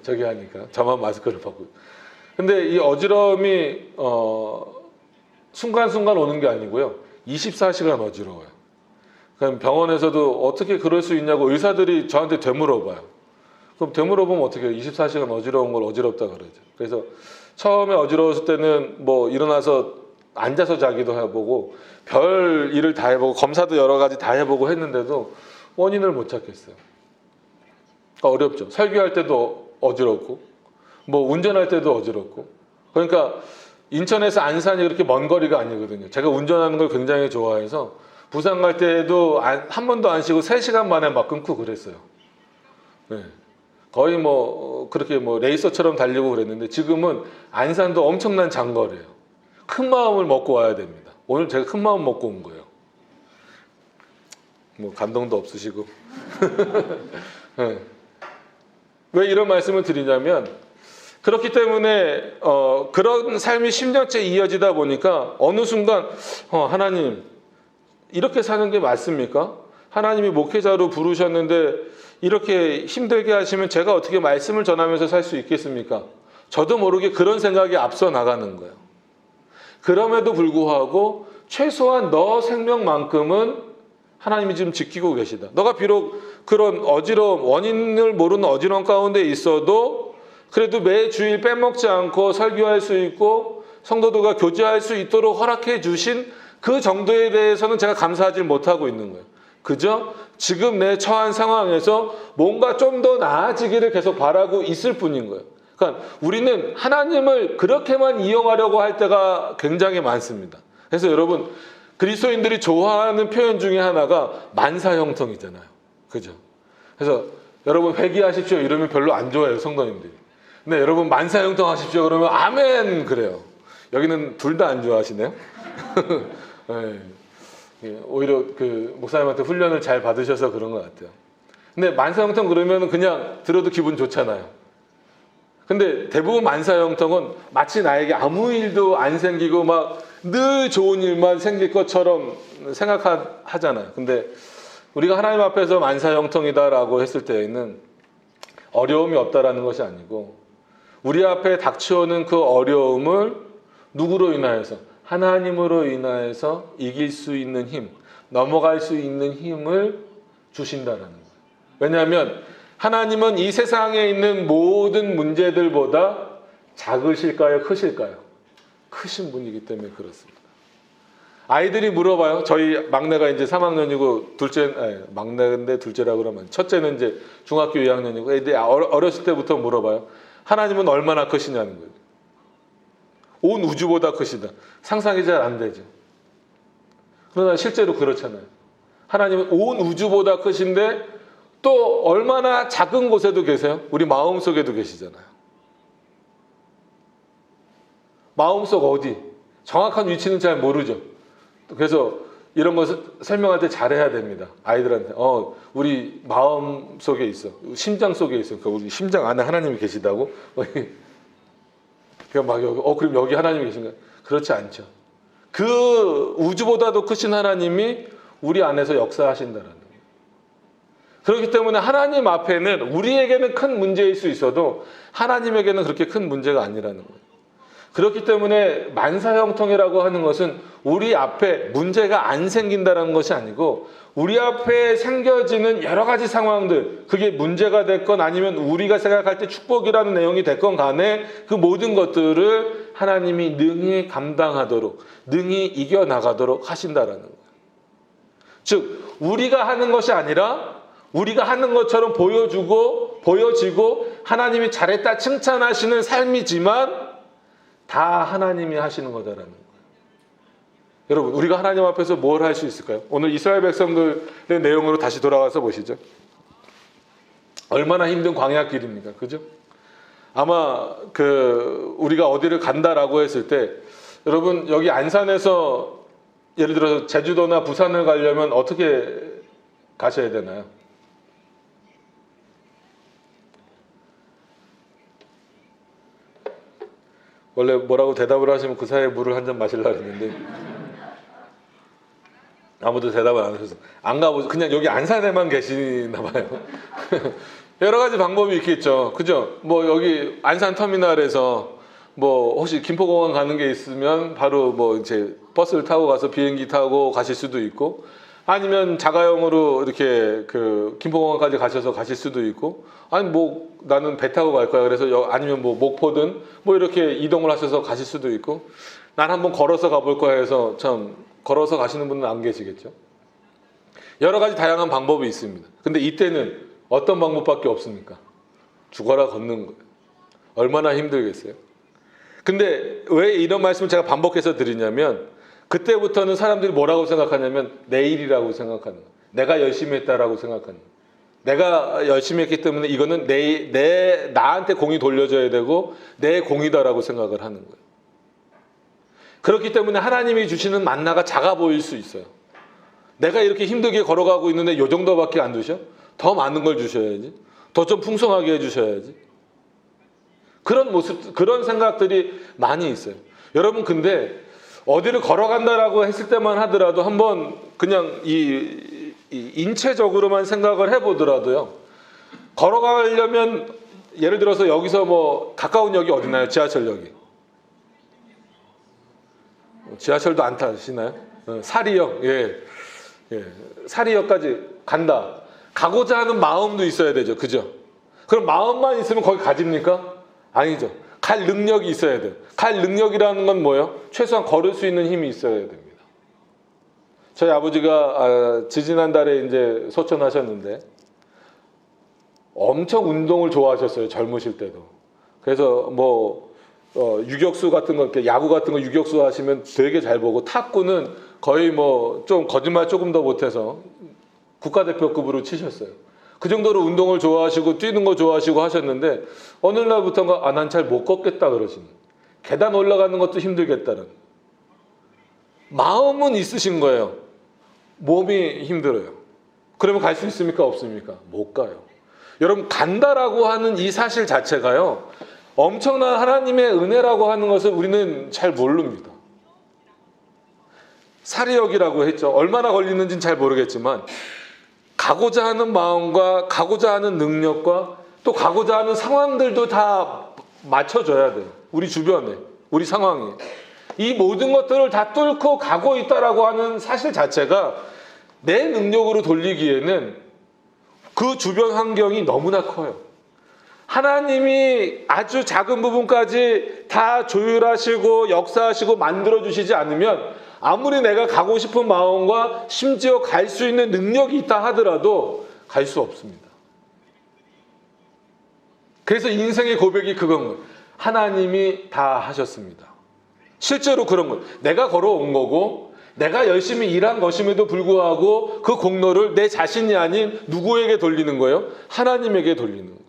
S1: 저기 하니까 저만 마스크를 벗고. 근데 이 어지러움이 순간순간 오는 게 아니고요. 24시간 어지러워요. 그럼 병원에서도 어떻게 그럴 수 있냐고 의사들이 저한테 되물어봐요. 그럼 되물어보면 어떻게 해요? 24시간 어지러운 걸 어지럽다 그러죠. 그래서 처음에 어지러웠을 때는 뭐 일어나서 앉아서 자기도 해보고 별 일을 다 해보고 검사도 여러 가지 다 해보고 했는데도 원인을 못 찾겠어요. 어렵죠. 설교할 때도 어지럽고 뭐 운전할 때도 어지럽고. 그러니까 인천에서 안산이 그렇게 먼 거리가 아니거든요. 제가 운전하는 걸 굉장히 좋아해서 부산 갈 때도 한 번도 안 쉬고 3시간 만에 막 끊고 그랬어요. 네. 거의 뭐 그렇게 뭐 레이서처럼 달리고 그랬는데 지금은 안산도 엄청난 장거리예요. 큰 마음을 먹고 와야 됩니다. 오늘 제가 큰 마음 먹고 온 거예요. 뭐 감동도 없으시고. 네. 왜 이런 말씀을 드리냐면 그렇기 때문에 그런 삶이 10년째 이어지다 보니까 어느 순간 하나님 이렇게 사는 게 맞습니까? 하나님이 목회자로 부르셨는데 이렇게 힘들게 하시면 제가 어떻게 말씀을 전하면서 살 수 있겠습니까? 저도 모르게 그런 생각이 앞서 나가는 거예요. 그럼에도 불구하고 최소한 너 생명만큼은 하나님이 지금 지키고 계시다. 너가 비록 그런 어지러움, 원인을 모르는 어지러움 가운데 있어도 그래도 매 주일 빼먹지 않고 설교할 수 있고 성도들과 교제할 수 있도록 허락해 주신 그 정도에 대해서는 제가 감사하지 못하고 있는 거예요. 그저 지금 내 처한 상황에서 뭔가 좀 더 나아지기를 계속 바라고 있을 뿐인 거예요. 그러니까 우리는 하나님을 그렇게만 이용하려고 할 때가 굉장히 많습니다. 그래서 여러분 그리스도인들이 좋아하는 표현 중에 하나가 만사형통이잖아요. 그죠? 그래서 여러분 회개하십시오 이러면 별로 안 좋아해요, 성도님들이. 근데 여러분 만사형통 하십시오 그러면 아멘 그래요. 여기는 둘 다 안 좋아하시네요. 네. 오히려 그 목사님한테 훈련을 잘 받으셔서 그런 것 같아요. 근데 만사형통 그러면 그냥 들어도 기분 좋잖아요. 근데 대부분 만사형통은 마치 나에게 아무 일도 안 생기고 막 늘 좋은 일만 생길 것처럼 생각하잖아요. 근데 우리가 하나님 앞에서 만사형통이다라고 했을 때에는 어려움이 없다라는 것이 아니고 우리 앞에 닥쳐오는 그 어려움을 누구로 인하여서? 하나님으로 인하여서 이길 수 있는 힘, 넘어갈 수 있는 힘을 주신다라는 거예요. 왜냐하면 하나님은 이 세상에 있는 모든 문제들보다 작으실까요? 크실까요? 크신 분이기 때문에 그렇습니다. 아이들이 물어봐요. 저희 막내가 이제 3학년이고 막내인데 둘째라고 그러면 첫째는 이제 중학교 2학년이고 애들이 어렸을 때부터 물어봐요. 하나님은 얼마나 크시냐는 거예요. 온 우주보다 크시다. 상상이 잘 안 되죠. 그러나 실제로 그렇잖아요. 하나님은 온 우주보다 크신데 또 얼마나 작은 곳에도 계세요? 우리 마음속에도 계시잖아요. 마음속 어디? 정확한 위치는 잘 모르죠. 그래서 이런 거 설명할 때 잘해야 됩니다. 아이들한테. 우리 마음 속에 있어. 심장 속에 있어. 그러니까 우리 심장 안에 하나님이 계시다고? 그럼 막 여기, 그럼 여기 하나님이 계신가요? 그렇지 않죠. 그 우주보다도 크신 하나님이 우리 안에서 역사하신다는 거예요. 그렇기 때문에 하나님 앞에는 우리에게는 큰 문제일 수 있어도 하나님에게는 그렇게 큰 문제가 아니라는 거예요. 그렇기 때문에 만사형통이라고 하는 것은 우리 앞에 문제가 안 생긴다는 것이 아니고 우리 앞에 생겨지는 여러 가지 상황들, 그게 문제가 됐건 아니면 우리가 생각할 때 축복이라는 내용이 됐건 간에 그 모든 것들을 하나님이 능히 감당하도록, 능히 이겨나가도록 하신다라는 거예요. 즉 우리가 하는 것이 아니라 우리가 하는 것처럼 보여지고 하나님이 잘했다 칭찬하시는 삶이지만 다 하나님이 하시는 거다라는 거예요. 여러분, 우리가 하나님 앞에서 뭘 할 수 있을까요? 오늘 이스라엘 백성들의 내용으로 다시 돌아가서 보시죠. 얼마나 힘든 광야길입니까? 그죠? 아마 우리가 어디를 간다라고 했을 때 여러분, 여기 안산에서 예를 들어서 제주도나 부산을 가려면 어떻게 가셔야 되나요? 원래 뭐라고 대답을 하시면 그 사이에 물을 한 잔 마시려고 했는데 아무도 대답을 안 하셔서 안 가보죠. 그냥 여기 안산에만 계시나 봐요. 여러 가지 방법이 있겠죠. 그죠? 뭐 여기 안산 터미널에서 뭐 혹시 김포공항 가는 게 있으면 바로 뭐 이제 버스를 타고 가서 비행기 타고 가실 수도 있고, 아니면 자가용으로 이렇게 김포공항까지 가셔서 가실 수도 있고, 아니 뭐 나는 배 타고 갈 거야 그래서 아니면 뭐 목포든 뭐 이렇게 이동을 하셔서 가실 수도 있고, 난 한번 걸어서 가볼 거야 해서 참 걸어서 가시는 분은 안 계시겠죠. 여러 가지 다양한 방법이 있습니다. 근데 이때는 어떤 방법밖에 없습니까? 죽어라 걷는 거예요. 얼마나 힘들겠어요. 근데 왜 이런 말씀을 제가 반복해서 드리냐면, 그때부터는 사람들이 뭐라고 생각하냐면 내일이라고 생각하는 거예요. 내가 열심히 했다라고 생각하는 거예요. 내가 열심히 했기 때문에 이거는 나한테 공이 돌려져야 되고 내 공이다라고 생각을 하는 거예요. 그렇기 때문에 하나님이 주시는 만나가 작아 보일 수 있어요. 내가 이렇게 힘들게 걸어가고 있는데 이 정도밖에 안 주셔? 더 많은 걸 주셔야지. 더 좀 풍성하게 해주셔야지. 그런 모습, 그런 생각들이 많이 있어요. 여러분, 근데 어디를 걸어간다라고 했을 때만 하더라도 한번 그냥 이 인체적으로만 생각을 해보더라도요. 걸어가려면 예를 들어서 여기서 뭐 가까운 역이 어디나요? 지하철역이. 지하철도 안 타시나요? 사리역. 예. 사리역까지 간다. 가고자 하는 마음도 있어야 되죠. 그죠? 그럼 마음만 있으면 거기 가집니까? 아니죠. 갈 능력이 있어야 돼요. 갈 능력이라는 건 뭐예요? 최소한 걸을 수 있는 힘이 있어야 됩니다. 저희 아버지가 지지난달에 이제 소천하셨는데 엄청 운동을 좋아하셨어요. 젊으실 때도. 그래서 뭐 유격수 같은 거, 야구 같은 거 유격수 하시면 되게 잘 보고, 탁구는 거의 뭐 좀 거짓말 조금 더 못해서 국가대표급으로 치셨어요. 그 정도로 운동을 좋아하시고 뛰는 거 좋아하시고 하셨는데 어느 날부터가 난 잘 못 걷겠다 그러시는, 계단 올라가는 것도 힘들겠다는 마음은 있으신 거예요. 몸이 힘들어요. 그러면 갈 수 있습니까? 없습니까? 못 가요. 여러분, 간다라고 하는 이 사실 자체가요, 엄청난 하나님의 은혜라고 하는 것을 우리는 잘 모릅니다. 사리역이라고 했죠. 얼마나 걸리는지는 잘 모르겠지만 가고자 하는 마음과 가고자 하는 능력과 또 가고자 하는 상황들도 다 맞춰줘야 돼요. 우리 주변에, 우리 상황에. 이 모든 것들을 다 뚫고 가고 있다라고 하는 사실 자체가 내 능력으로 돌리기에는 그 주변 환경이 너무나 커요. 하나님이 아주 작은 부분까지 다 조율하시고 역사하시고 만들어주시지 않으면 아무리 내가 가고 싶은 마음과 심지어 갈 수 있는 능력이 있다 하더라도 갈 수 없습니다. 그래서 인생의 고백이 그건 거예요. 하나님이 다 하셨습니다. 실제로 그런 거예요. 내가 걸어온 거고 내가 열심히 일한 것임에도 불구하고 그 공로를 내 자신이 아닌 누구에게 돌리는 거예요? 하나님에게 돌리는 거예요.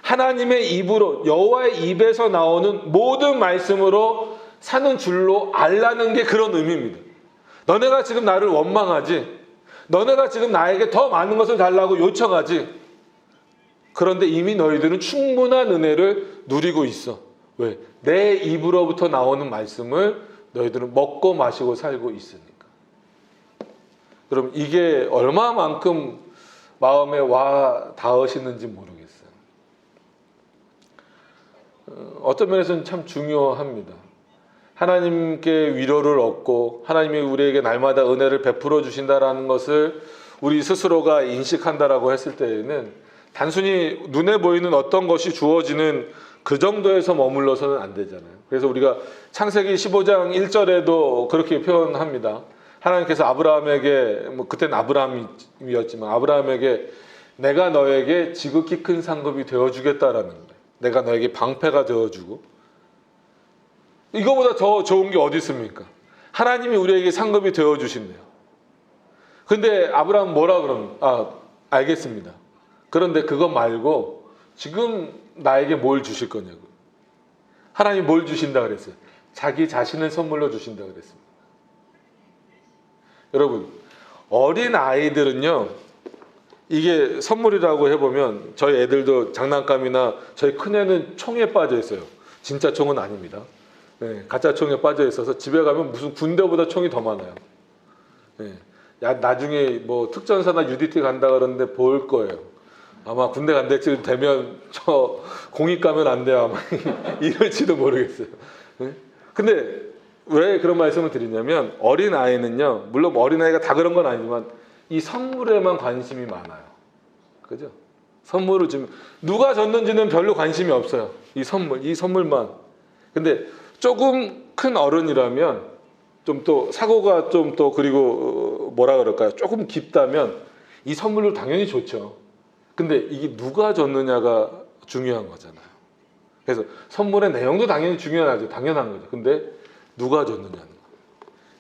S1: 하나님의 입으로, 여호와의 입에서 나오는 모든 말씀으로 사는 줄로 알라는 게 그런 의미입니다. 너네가 지금 나를 원망하지, 너네가 지금 나에게 더 많은 것을 달라고 요청하지, 그런데 이미 너희들은 충분한 은혜를 누리고 있어. 왜? 내 입으로부터 나오는 말씀을 너희들은 먹고 마시고 살고 있으니까. 여러분, 이게 얼마만큼 마음에 와 닿으시는지 모르겠어요. 어떤 면에서는 참 중요합니다. 하나님께 위로를 얻고 하나님이 우리에게 날마다 은혜를 베풀어 주신다라는 것을 우리 스스로가 인식한다라고 했을 때에는 단순히 눈에 보이는 어떤 것이 주어지는 그 정도에서 머물러서는 안 되잖아요. 그래서 우리가 창세기 15장 1절에도 그렇게 표현합니다. 하나님께서 아브라함에게, 그때는 아브라함이었지만 아브라함에게 내가 너에게 지극히 큰 상급이 되어주겠다라는 거예요. 내가 너에게 방패가 되어주고, 이거보다 더 좋은 게 어디 있습니까? 하나님이 우리에게 상급이 되어주신대요. 근데 아브라함은 뭐라 그러면, 알겠습니다. 그런데 그거 말고 지금 나에게 뭘 주실 거냐고. 하나님이 뭘 주신다 그랬어요? 자기 자신을 선물로 주신다 그랬습니다. 여러분, 어린 아이들은요, 이게 선물이라고 해보면 저희 애들도 장난감이나 저희 큰애는 총에 빠져 있어요. 진짜 총은 아닙니다. 네, 가짜 총에 빠져 있어서 집에 가면 무슨 군대보다 총이 더 많아요. 네, 나중에 뭐 특전사나 UDT 간다 그러는데 볼 거예요. 아마 군대 간다 쯤 되면 저 공익 가면 안 돼요. 아마 이럴지도 모르겠어요. 네? 근데 왜 그런 말씀을 드리냐면 어린 아이는요, 물론 어린 아이가 다 그런 건 아니지만 이 선물에만 관심이 많아요. 그죠? 선물을 지금 누가 줬는지는 별로 관심이 없어요. 이 선물만. 근데 조금 큰 어른이라면 좀 또 사고가 좀 또 그리고 뭐라 그럴까요? 조금 깊다면 이 선물로 당연히 좋죠. 근데 이게 누가 줬느냐가 중요한 거잖아요. 그래서 선물의 내용도 당연히 당연한 거죠. 근데 누가 줬느냐는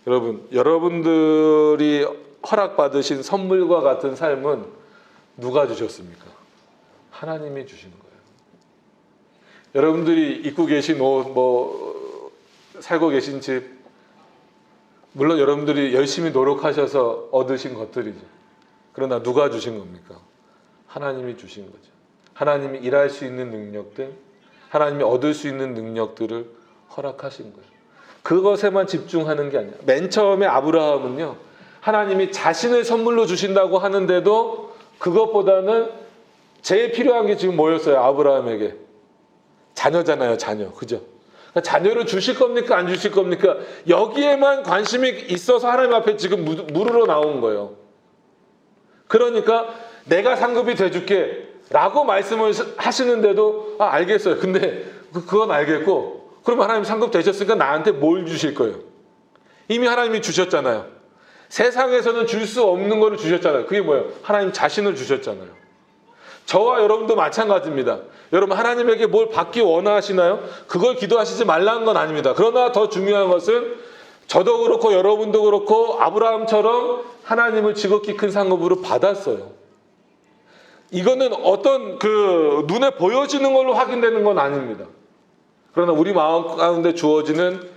S1: 거예요. 여러분들이 허락받으신 선물과 같은 삶은 누가 주셨습니까? 하나님이 주신 거예요. 여러분들이 입고 계신 옷, 살고 계신 집, 물론 여러분들이 열심히 노력하셔서 얻으신 것들이죠. 그러나 누가 주신 겁니까? 하나님이 주신 거죠. 하나님이 일할 수 있는 능력들, 하나님이 얻을 수 있는 능력들을 허락하신 거예요. 그것에만 집중하는 게 아니야. 맨 처음에 아브라함은요, 하나님이 자신을 선물로 주신다고 하는데도 그것보다는 제일 필요한 게 지금 뭐였어요? 아브라함에게 자녀잖아요. 자녀. 그죠? 자녀를 주실 겁니까? 안 주실 겁니까? 여기에만 관심이 있어서 하나님 앞에 지금 물으러 나온 거예요. 그러니까 내가 상급이 돼줄게 라고 말씀을 하시는데도 알겠어요. 근데 그건 알겠고, 그럼 하나님 상급 되셨으니까 나한테 뭘 주실 거예요? 이미 하나님이 주셨잖아요. 세상에서는 줄 수 없는 거를 주셨잖아요. 그게 뭐예요? 하나님 자신을 주셨잖아요. 저와 여러분도 마찬가지입니다. 여러분, 하나님에게 뭘 받기 원하시나요? 그걸 기도하시지 말라는 건 아닙니다. 그러나 더 중요한 것은 저도 그렇고 여러분도 그렇고 아브라함처럼 하나님을 지극히 큰 상급으로 받았어요. 이거는 어떤 눈에 보여지는 걸로 확인되는 건 아닙니다. 그러나 우리 마음 가운데 주어지는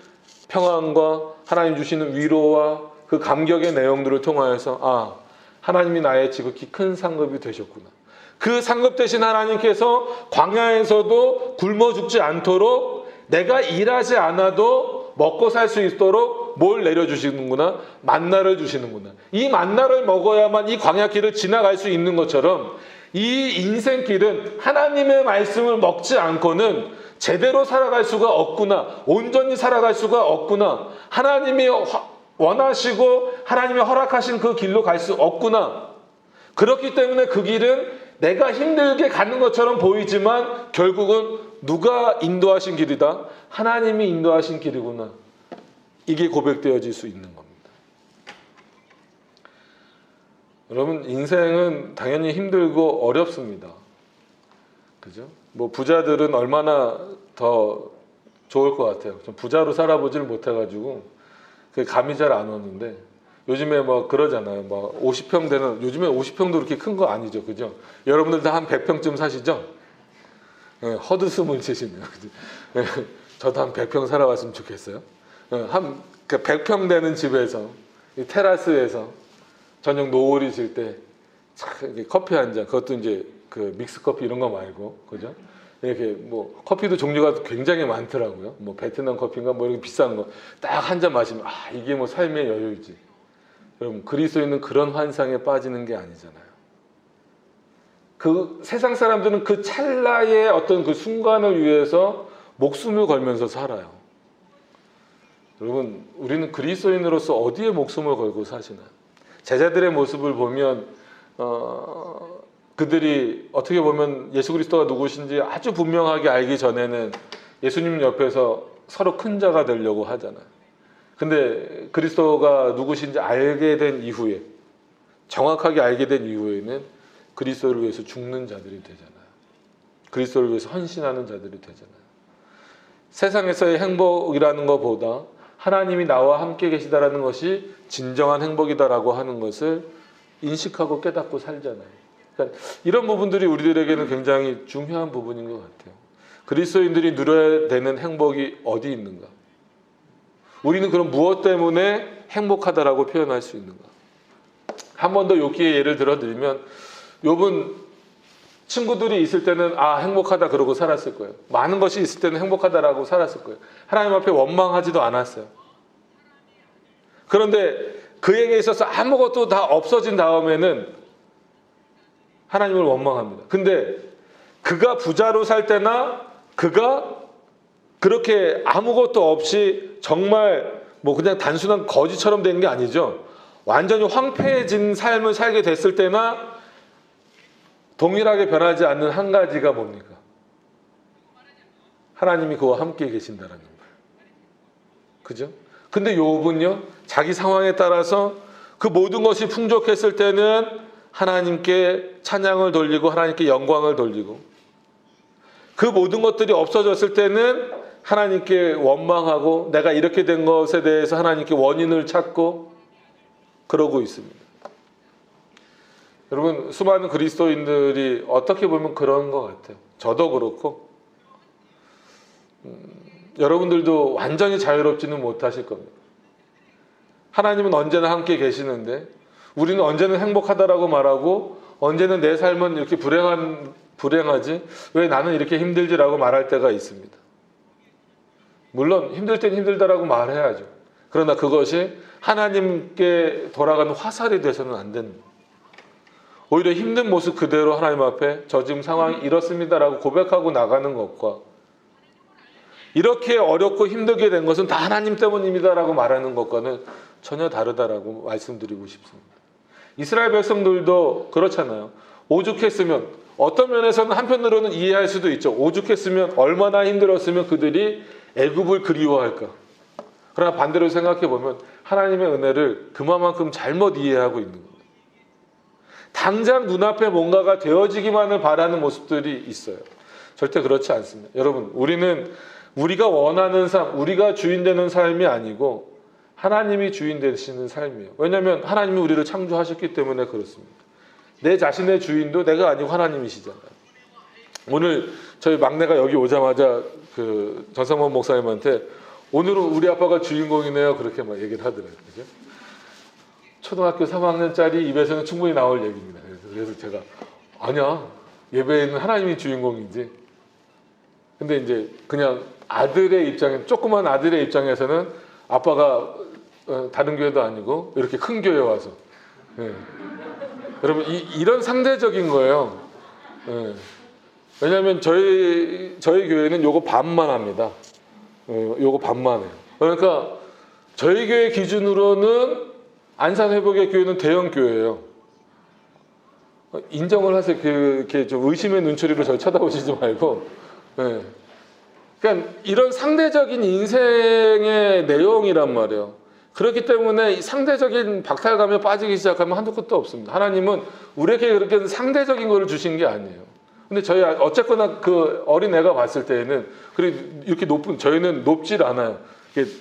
S1: 평안과 하나님 주시는 위로와 그 감격의 내용들을 통하여서 하나님이 나의 지극히 큰 상급이 되셨구나. 그 상급 되신 하나님께서 광야에서도 굶어 죽지 않도록 내가 일하지 않아도 먹고 살 수 있도록 뭘 내려주시는구나? 만나를 주시는구나. 이 만나를 먹어야만 이 광야길을 지나갈 수 있는 것처럼 이 인생길은 하나님의 말씀을 먹지 않고는 제대로 살아갈 수가 없구나. 온전히 살아갈 수가 없구나. 하나님이 원하시고 하나님이 허락하신 그 길로 갈 수 없구나. 그렇기 때문에 그 길은 내가 힘들게 가는 것처럼 보이지만 결국은 누가 인도하신 길이다? 하나님이 인도하신 길이구나. 이게 고백되어질 수 있는 겁니다. 여러분, 인생은 당연히 힘들고 어렵습니다. 그죠? 부자들은 얼마나 더 좋을 것 같아요. 좀 부자로 살아보지를 못해가지고 그 감이 잘 안 오는데, 요즘에 그러잖아요. 50평 되는, 요즘에 50평도 그렇게 큰 거 아니죠. 그죠? 여러분들도 한 100평쯤 사시죠? 네, 헛웃음을 치시네요. 네, 저도 한 100평 살아봤으면 좋겠어요. 네, 100평 되는 집에서, 이 테라스에서 저녁 노을이 질 때 커피 한 잔, 그것도 이제 그 믹스 커피 이런 거 말고, 그죠? 이렇게 커피도 종류가 굉장히 많더라고요. 베트남 커피인가 이렇게 비싼 거 딱 한 잔 마시면 이게 삶의 여유지. 여러분, 그리스도인은 그런 환상에 빠지는 게 아니잖아요. 그 세상 사람들은 그 찰나의 어떤 그 순간을 위해서 목숨을 걸면서 살아요. 여러분, 우리는 그리스도인으로서 어디에 목숨을 걸고 사시나요? 제자들의 모습을 보면 그들이 어떻게 보면 예수 그리스도가 누구신지 아주 분명하게 알기 전에는 예수님 옆에서 서로 큰 자가 되려고 하잖아요. 근데 그리스도가 누구신지 알게 된 이후에, 정확하게 알게 된 이후에는 그리스도를 위해서 죽는 자들이 되잖아요. 그리스도를 위해서 헌신하는 자들이 되잖아요. 세상에서의 행복이라는 것보다 하나님이 나와 함께 계시다라는 것이 진정한 행복이다라고 하는 것을 인식하고 깨닫고 살잖아요. 그러니까 이런 부분들이 우리들에게는 굉장히 중요한 부분인 것 같아요. 그리스도인들이 누려야 되는 행복이 어디 있는가? 우리는 그럼 무엇 때문에 행복하다라고 표현할 수 있는가? 한 번 더 욥기의 예를 들어드리면, 욥은 친구들이 있을 때는 행복하다 그러고 살았을 거예요. 많은 것이 있을 때는 행복하다라고 살았을 거예요. 하나님 앞에 원망하지도 않았어요. 그런데 그에게 있어서 아무것도 다 없어진 다음에는 하나님을 원망합니다. 근데 그가 부자로 살 때나 그가 그렇게 아무것도 없이 정말 그냥 단순한 거지처럼 된 게 아니죠. 완전히 황폐해진 삶을 살게 됐을 때나 동일하게 변하지 않는 한 가지가 뭡니까? 하나님이 그와 함께 계신다라는 거예요. 그죠? 근데 욥은요, 자기 상황에 따라서 그 모든 것이 풍족했을 때는 하나님께 찬양을 돌리고 하나님께 영광을 돌리고, 그 모든 것들이 없어졌을 때는 하나님께 원망하고 내가 이렇게 된 것에 대해서 하나님께 원인을 찾고 그러고 있습니다. 여러분, 수많은 그리스도인들이 어떻게 보면 그런 것 같아요. 저도 그렇고 여러분들도 완전히 자유롭지는 못하실 겁니다. 하나님은 언제나 함께 계시는데 우리는 언제는 행복하다라고 말하고 언제는 내 삶은 이렇게 불행하지, 왜 나는 이렇게 힘들지라고 말할 때가 있습니다. 물론 힘들 땐 힘들다라고 말해야죠. 그러나 그것이 하나님께 돌아가는 화살이 돼서는 안 됩니다. 오히려 힘든 모습 그대로 하나님 앞에 저 지금 상황이 이렇습니다라고 고백하고 나가는 것과 이렇게 어렵고 힘들게 된 것은 다 하나님 때문입니다라고 말하는 것과는 전혀 다르다라고 말씀드리고 싶습니다. 이스라엘 백성들도 그렇잖아요. 오죽했으면, 어떤 면에서는 한편으로는 이해할 수도 있죠. 오죽했으면 얼마나 힘들었으면 그들이 애굽을 그리워할까. 그러나 반대로 생각해 보면 하나님의 은혜를 그만큼 잘못 이해하고 있는 겁니다. 당장 눈앞에 뭔가가 되어지기만을 바라는 모습들이 있어요. 절대 그렇지 않습니다. 여러분, 우리는 우리가 원하는 삶, 우리가 주인 되는 삶이 아니고 하나님이 주인 되시는 삶이에요. 왜냐하면 하나님이 우리를 창조하셨기 때문에 그렇습니다. 내 자신의 주인도 내가 아니고 하나님이시잖아요. 오늘 저희 막내가 여기 오자마자 그 전성범 목사님한테 오늘은 우리 아빠가 주인공이네요, 그렇게 막 얘기를 하더라고요. 그죠? 초등학교 3학년짜리 입에서는 충분히 나올 얘기입니다. 그래서 제가 아니야, 예배에는 하나님이 주인공이지. 근데 이제 그냥 아들의 입장에, 조그만 아들의 입장에서는 아빠가 다른 교회도 아니고 이렇게 큰 교회 와서, 여러분 이런 상대적인 거예요. 왜냐하면 저희 교회는 요거 반만 합니다. 요거 반만 해요. 그러니까 저희 교회 기준으로는 안산회복의 교회는 대형 교회예요. 인정을 하세요. 이렇게 좀 의심의 눈초리로 저를 쳐다보시지 말고. 그러니까 이런 상대적인 인생의 내용이란 말이에요. 그렇기 때문에 상대적인 박탈감에 빠지기 시작하면 한두 끝도 없습니다. 하나님은 우리에게 그렇게 상대적인 거를 주신 게 아니에요. 근데 저희 어쨌거나 그 어린 애가 봤을 때에는 이렇게 높은, 저희는 높질 않아요.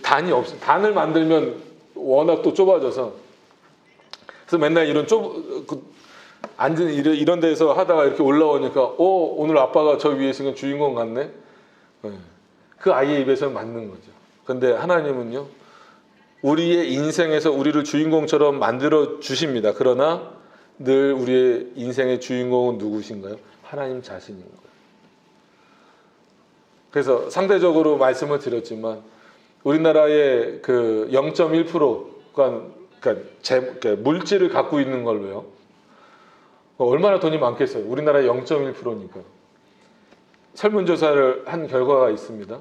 S1: 단이 없어. 단을 만들면 워낙 또 좁아져서, 그래서 맨날 이런 앉은 이런 데서 하다가 이렇게 올라오니까 오늘 아빠가 저 위에 있으니까 주인공 같네. 그 아이의 입에서는 맞는 거죠. 근데 하나님은요, 우리의 인생에서 우리를 주인공처럼 만들어 주십니다. 그러나 늘 우리의 인생의 주인공은 누구신가요? 하나님 자신인 거예요. 그래서 상대적으로 말씀을 드렸지만 우리나라의 그 0.1%가 그러니까 물질을 갖고 있는 걸로요. 얼마나 돈이 많겠어요? 우리나라의 0.1%니까. 설문조사를 한 결과가 있습니다.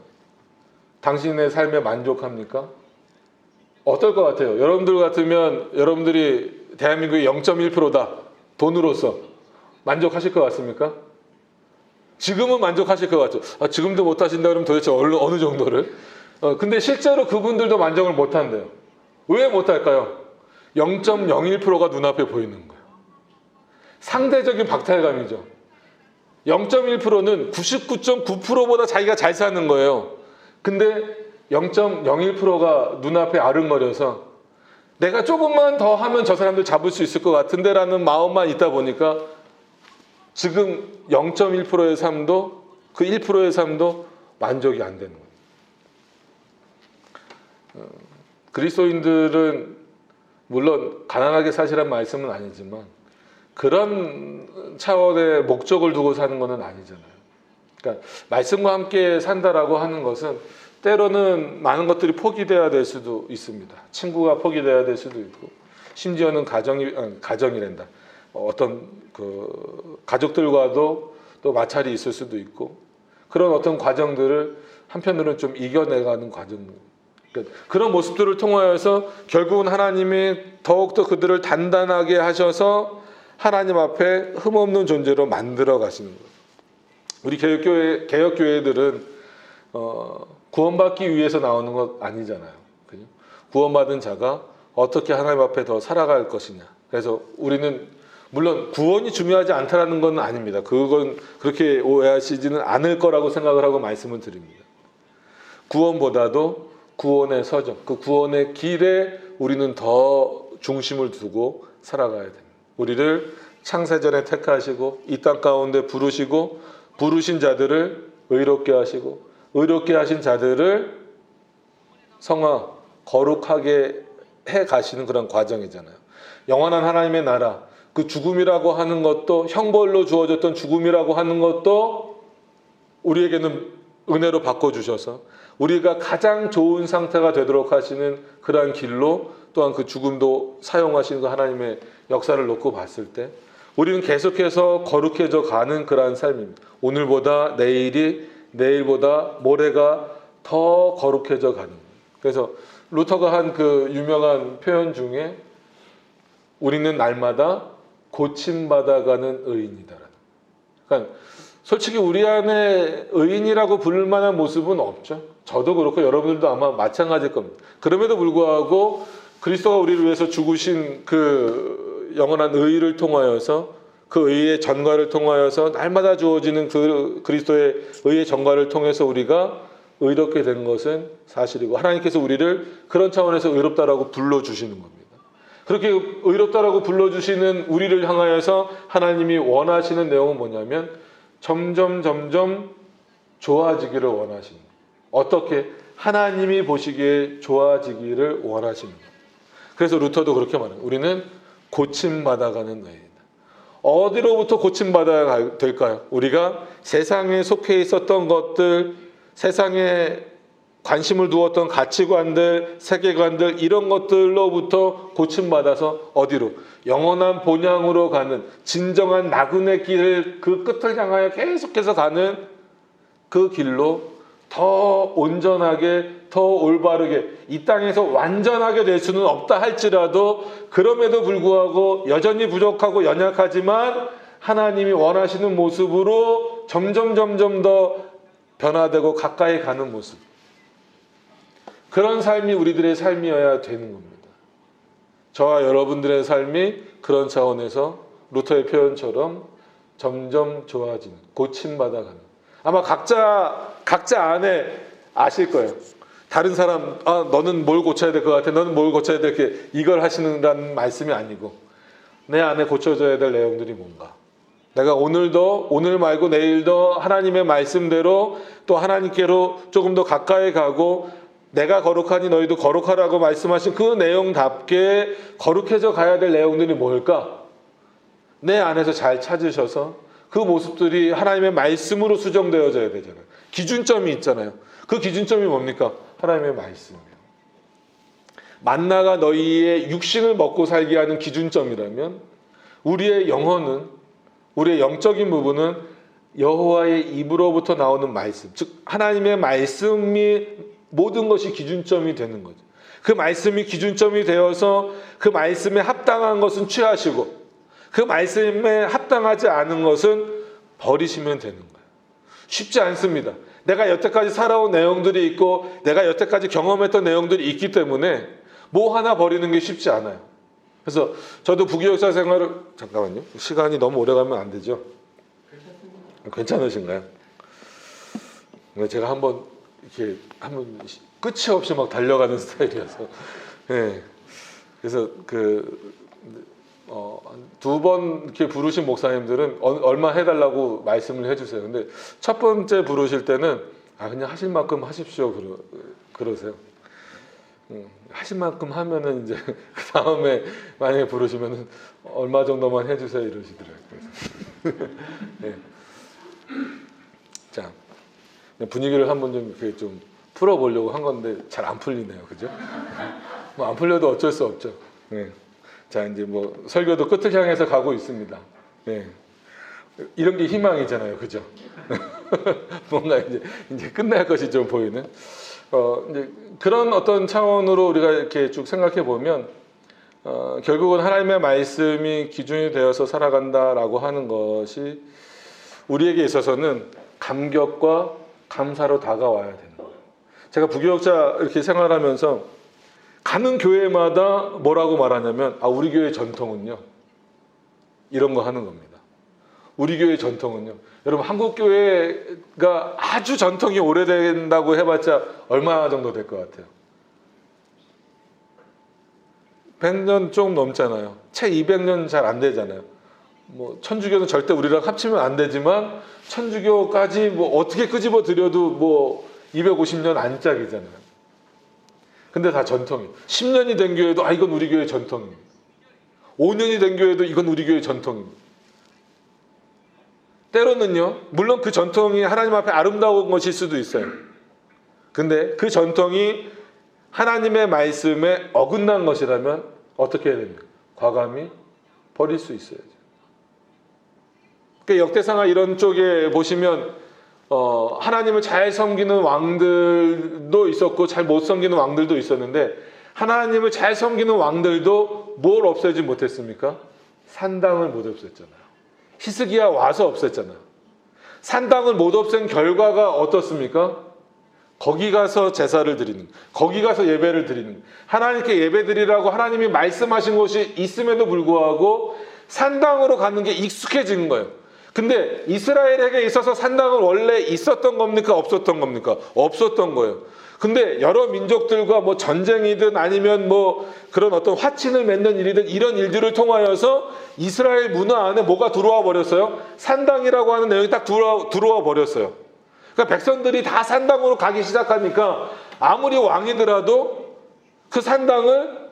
S1: 당신의 삶에 만족합니까? 어떨 것 같아요? 여러분들 같으면 여러분들이 대한민국의 0.1%다. 돈으로서 만족하실 것 같습니까? 지금은 만족하실 것 같죠. 지금도 못하신다 그러면 도대체 어느 정도를? 근데 실제로 그분들도 만족을 못한대요. 왜 못할까요? 0.01%가 눈앞에 보이는 거예요. 상대적인 박탈감이죠. 0.1%는 99.9%보다 자기가 잘 사는 거예요. 근데 0.01%가 눈앞에 아른거려서 내가 조금만 더 하면 저 사람들 잡을 수 있을 것 같은데 라는 마음만 있다 보니까 지금 0.1%의 삶도 그 1%의 삶도 만족이 안 되는 거예요. 그리스도인들은 물론 가난하게 사시란 말씀은 아니지만 그런 차원의 목적을 두고 사는 것은 아니잖아요. 그러니까 말씀과 함께 산다라고 하는 것은 때로는 많은 것들이 포기돼야 될 수도 있습니다. 친구가 포기돼야 될 수도 있고, 심지어는 가정이란다. 어떤 가족들과도 또 마찰이 있을 수도 있고, 그런 어떤 과정들을 한편으로는 좀 이겨내가는 과정들. 그러니까 그런 모습들을 통하여서 결국은 하나님이 더욱더 그들을 단단하게 하셔서 하나님 앞에 흠없는 존재로 만들어 가시는 거예요. 우리 개혁교회들은 구원받기 위해서 나오는 것 아니잖아요. 그죠? 구원받은 자가 어떻게 하나님 앞에 더 살아갈 것이냐. 그래서 우리는 물론 구원이 중요하지 않다라는 건 아닙니다. 그건 그렇게 오해하시지는 않을 거라고 생각을 하고 말씀을 드립니다. 구원보다도 구원의 서정, 그 구원의 길에 우리는 더 중심을 두고 살아가야 됩니다. 우리를 창세전에 택하시고 이 땅 가운데 부르시고 부르신 자들을 의롭게 하시고 의롭게 하신 자들을 성화, 거룩하게 해 가시는 그런 과정이잖아요. 영원한 하나님의 나라, 그 죽음이라고 하는 것도 형벌로 주어졌던 죽음이라고 하는 것도 우리에게는 은혜로 바꿔주셔서 우리가 가장 좋은 상태가 되도록 하시는 그러한 길로 또한 그 죽음도 사용하시는 그 하나님의 역사를 놓고 봤을 때 우리는 계속해서 거룩해져 가는 그러한 삶입니다. 오늘보다 내일이 내일보다 모레가 더 거룩해져 가는 거예요. 그래서 루터가 한 그 유명한 표현 중에 우리는 날마다 고침받아가는 의인이다라는. 그러니까 솔직히 우리 안에 의인이라고 부를 만한 모습은 없죠. 저도 그렇고 여러분들도 아마 마찬가지일 겁니다. 그럼에도 불구하고 그리스도가 우리를 위해서 죽으신 그 영원한 의의를 통하여서 그 의의 전과를 통하여서 날마다 주어지는 그 그리스도의 의의 전과를 통해서 우리가 의롭게 된 것은 사실이고 하나님께서 우리를 그런 차원에서 의롭다라고 불러주시는 겁니다. 그렇게 의롭다라고 불러주시는 우리를 향하여서 하나님이 원하시는 내용은 뭐냐면 점점 좋아지기를 원하시는 거예요. 어떻게? 하나님이 보시기에 좋아지기를 원하시는 거예요. 그래서 루터도 그렇게 말해요. 우리는 고침받아가는 의인이다. 어디로부터 고침받아야 될까요? 우리가 세상에 속해 있었던 것들, 세상에 관심을 두었던 가치관들, 세계관들 이런 것들로부터 고침받아서 어디로? 영원한 본향으로 가는 진정한 나그네 길을 그 끝을 향하여 계속해서 가는 그 길로 더 온전하게 더 올바르게 이 땅에서 완전하게 될 수는 없다 할지라도 그럼에도 불구하고 여전히 부족하고 연약하지만 하나님이 원하시는 모습으로 점점 더 변화되고 가까이 가는 모습, 그런 삶이 우리들의 삶이어야 되는 겁니다. 저와 여러분들의 삶이 그런 차원에서 루터의 표현처럼 점점 좋아지는, 고침받아가는. 아마 각자 안에 아실 거예요. 다른 사람, 너는 뭘 고쳐야 될 것 같아, 너는 뭘 고쳐야 될 게 이걸 하시는다는 말씀이 아니고 내 안에 고쳐져야 될 내용들이 뭔가. 내가 오늘 말고 내일도 하나님의 말씀대로 또 하나님께로 조금 더 가까이 가고 내가 거룩하니 너희도 거룩하라고 말씀하신 그 내용답게 거룩해져 가야 될 내용들이 뭘까? 내 안에서 잘 찾으셔서 그 모습들이 하나님의 말씀으로 수정되어져야 되잖아요. 기준점이 있잖아요. 그 기준점이 뭡니까? 하나님의 말씀이에요. 만나가 너희의 육신을 먹고 살게 하는 기준점이라면 우리의 영혼은, 우리의 영적인 부분은 여호와의 입으로부터 나오는 말씀, 즉 하나님의 말씀이 모든 것이 기준점이 되는 거죠. 그 말씀이 기준점이 되어서 그 말씀에 합당한 것은 취하시고 그 말씀에 합당하지 않은 것은 버리시면 되는 거예요. 쉽지 않습니다. 내가 여태까지 살아온 내용들이 있고 내가 여태까지 경험했던 내용들이 있기 때문에 뭐 하나 버리는 게 쉽지 않아요. 그래서 저도 부교역사 생활을 잠깐만요. 시간이 너무 오래 가면 안 되죠? 괜찮으신가요? 제가 한번 끝이 없이 막 달려가는 스타일이어서 그래서 두 번 이렇게 부르신 목사님들은 얼마 해달라고 말씀을 해주세요. 근데 첫 번째 부르실 때는 그냥 하실 만큼 하십시오 그러세요. 하실 만큼 하면은 이제 그 다음에 만약에 부르시면은 얼마 정도만 해주세요 이러시더라고요. 네. 자, 분위기를 한번 좀 이렇게 좀 풀어보려고 한 건데 잘 안 풀리네요, 그죠? 뭐 안 풀려도 어쩔 수 없죠. 네. 자, 이제 뭐 설교도 끝을 향해서 가고 있습니다. 네. 이런 게 희망이잖아요, 그죠? 뭔가 이제 끝날 것이 좀 보이는. 이제 그런 어떤 차원으로 우리가 이렇게 쭉 생각해 보면 결국은 하나님의 말씀이 기준이 되어서 살아간다라고 하는 것이 우리에게 있어서는 감격과 감사로 다가와야 되는 거예요. 제가 부교역자 이렇게 생활하면서 가는 교회마다 뭐라고 말하냐면 우리 교회 전통은요 이런 거 하는 겁니다. 우리 교회 전통은요. 여러분 한국 교회가 아주 전통이 오래된다고 해봤자 얼마 정도 될 것 같아요? 100년 좀 넘잖아요. 채 200년 잘 안 되잖아요. 뭐 천주교는 절대 우리랑 합치면 안 되지만 천주교까지 뭐 어떻게 끄집어 들여도 뭐 250년 안짝이잖아요. 근데 다 전통이에요. 10년이 된 교회도 이건 우리 교회 전통입니다. 5년이 된 교회도 이건 우리 교회 전통입니다. 때로는요, 물론 그 전통이 하나님 앞에 아름다운 것일 수도 있어요. 근데 그 전통이 하나님의 말씀에 어긋난 것이라면 어떻게 해야 됩니까? 과감히 버릴 수 있어야죠. 그러니까 역대상하 이런 쪽에 보시면 하나님을 잘 섬기는 왕들도 있었고 잘 못 섬기는 왕들도 있었는데 하나님을 잘 섬기는 왕들도 뭘 없애지 못했습니까? 산당을 못 없앴잖아요. 히스기야 와서 없앴잖아요. 산당을 못 없앤 결과가 어떻습니까? 거기 가서 제사를 드리는, 거기 가서 예배를 드리는, 하나님께 예배 드리라고 하나님이 말씀하신 곳이 있음에도 불구하고 산당으로 가는 게 익숙해진 거예요. 근데 이스라엘에게 있어서 산당은 원래 있었던 겁니까? 없었던 겁니까? 없었던 거예요. 근데 여러 민족들과 뭐 전쟁이든 아니면 뭐 그런 어떤 화친을 맺는 일이든 이런 일들을 통하여서 이스라엘 문화 안에 뭐가 들어와 버렸어요? 산당이라고 하는 내용이 딱 들어와 버렸어요. 그러니까 백성들이 다 산당으로 가기 시작하니까 아무리 왕이더라도 그 산당을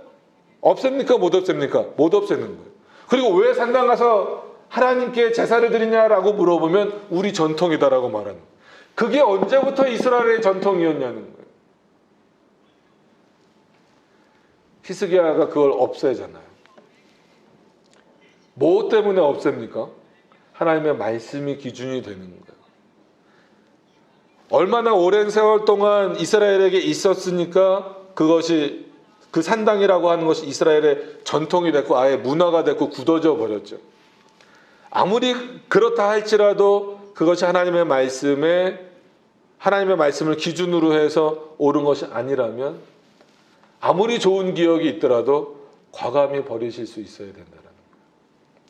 S1: 없앱니까? 못 없앱니까? 못 없애는 거예요. 그리고 왜 산당 가서 하나님께 제사를 드리냐라고 물어보면 우리 전통이다라고 말하는 거예요. 그게 언제부터 이스라엘의 전통이었냐는 거예요. 히스기야가 그걸 없애잖아요. 뭐 때문에 없앱니까? 하나님의 말씀이 기준이 되는 거예요. 얼마나 오랜 세월 동안 이스라엘에게 있었으니까 그것이 그 산당이라고 하는 것이 이스라엘의 전통이 됐고 아예 문화가 됐고 굳어져 버렸죠. 아무리 그렇다 할지라도 그것이 하나님의 말씀을 기준으로 해서 옳은 것이 아니라면 아무리 좋은 기억이 있더라도 과감히 버리실 수 있어야 된다는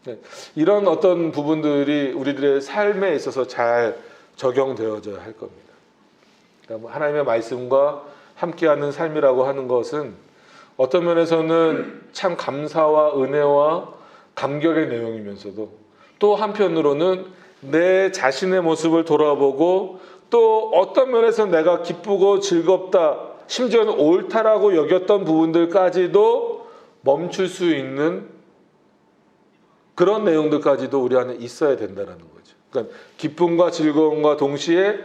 S1: 거예요. 이런 어떤 부분들이 우리들의 삶에 있어서 잘 적용되어져야 할 겁니다. 그러니까 하나님의 말씀과 함께하는 삶이라고 하는 것은 어떤 면에서는 참 감사와 은혜와 감격의 내용이면서도 또 한편으로는 내 자신의 모습을 돌아보고 또 어떤 면에서 내가 기쁘고 즐겁다 심지어는 옳다라고 여겼던 부분들까지도 멈출 수 있는 그런 내용들까지도 우리 안에 있어야 된다는 거죠. 그러니까 기쁨과 즐거움과 동시에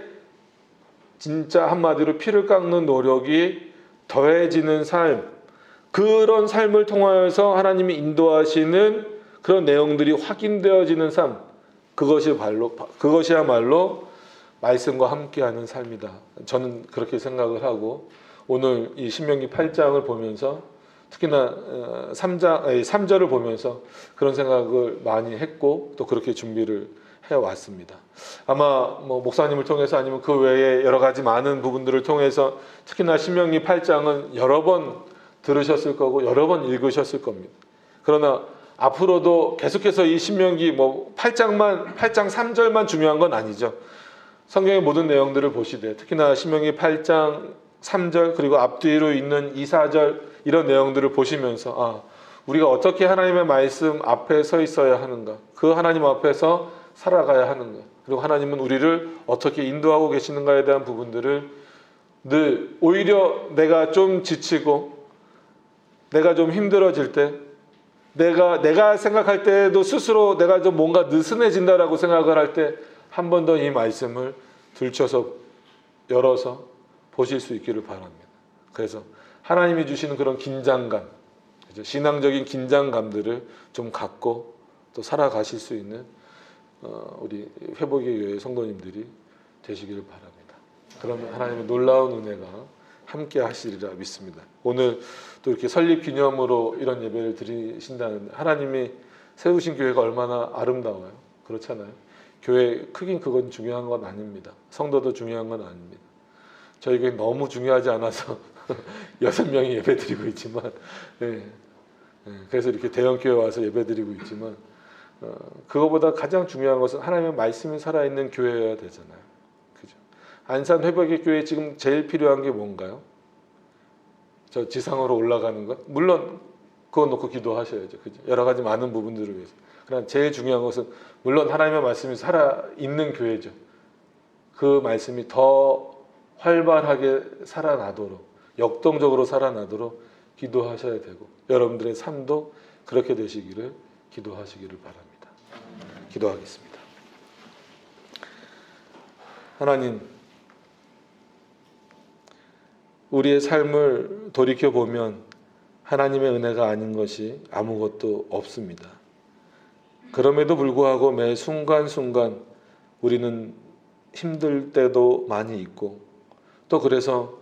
S1: 진짜 한마디로 피를 깎는 노력이 더해지는 삶, 그런 삶을 통하여서 하나님이 인도하시는 그런 내용들이 확인되어지는 삶, 그것이야말로 말씀과 함께하는 삶이다. 저는 그렇게 생각을 하고 오늘 이 신명기 8장을 보면서 특히나 3절을 보면서 그런 생각을 많이 했고 또 그렇게 준비를 해왔습니다. 아마 뭐 목사님을 통해서 아니면 그 외에 여러 가지 많은 부분들을 통해서 특히나 신명기 8장은 여러 번 들으셨을 거고 여러 번 읽으셨을 겁니다. 그러나 앞으로도 계속해서 이 신명기 8장 3절만 중요한 건 아니죠. 성경의 모든 내용들을 보시되 특히나 신명기 8장 3절 그리고 앞뒤로 있는 2, 4절 이런 내용들을 보시면서 우리가 어떻게 하나님의 말씀 앞에 서 있어야 하는가, 그 하나님 앞에서 살아가야 하는가, 그리고 하나님은 우리를 어떻게 인도하고 계시는가에 대한 부분들을 늘 오히려 내가 좀 지치고 내가 좀 힘들어질 때 내가 생각할 때도 스스로 내가 좀 뭔가 느슨해진다라고 생각을 할 때 한 번 더 이 말씀을 들춰서 열어서 보실 수 있기를 바랍니다. 그래서 하나님이 주시는 그런 긴장감, 신앙적인 긴장감들을 좀 갖고 또 살아가실 수 있는 우리 회복의 교회 성도님들이 되시기를 바랍니다. 그러면 하나님의 놀라운 은혜가 함께 하시리라 믿습니다. 오늘 또 이렇게 설립 기념으로 이런 예배를 드리신다는 하나님이 세우신 교회가 얼마나 아름다워요. 그렇잖아요. 교회 크긴 그건 중요한 건 아닙니다. 성도도 중요한 건 아닙니다. 저희 교회 너무 중요하지 않아서 6명이 예배 드리고 있지만 그래서 이렇게 대형 교회 와서 예배 드리고 있지만 그거보다 가장 중요한 것은 하나님의 말씀이 살아있는 교회여야 되잖아요. 그죠? 안산 회복의 교회에 지금 제일 필요한 게 뭔가요? 저 지상으로 올라가는 것? 물론 그거 놓고 기도하셔야죠. 그죠? 여러 가지 많은 부분들을 위해서. 그러나 제일 중요한 것은 물론 하나님의 말씀이 살아있는 교회죠. 그 말씀이 더 활발하게 살아나도록 역동적으로 살아나도록 기도하셔야 되고 여러분들의 삶도 그렇게 되시기를 기도하시기를 바랍니다. 기도하겠습니다. 하나님, 우리의 삶을 돌이켜보면 하나님의 은혜가 아닌 것이 아무것도 없습니다. 그럼에도 불구하고 매 순간순간 우리는 힘들 때도 많이 있고 또 그래서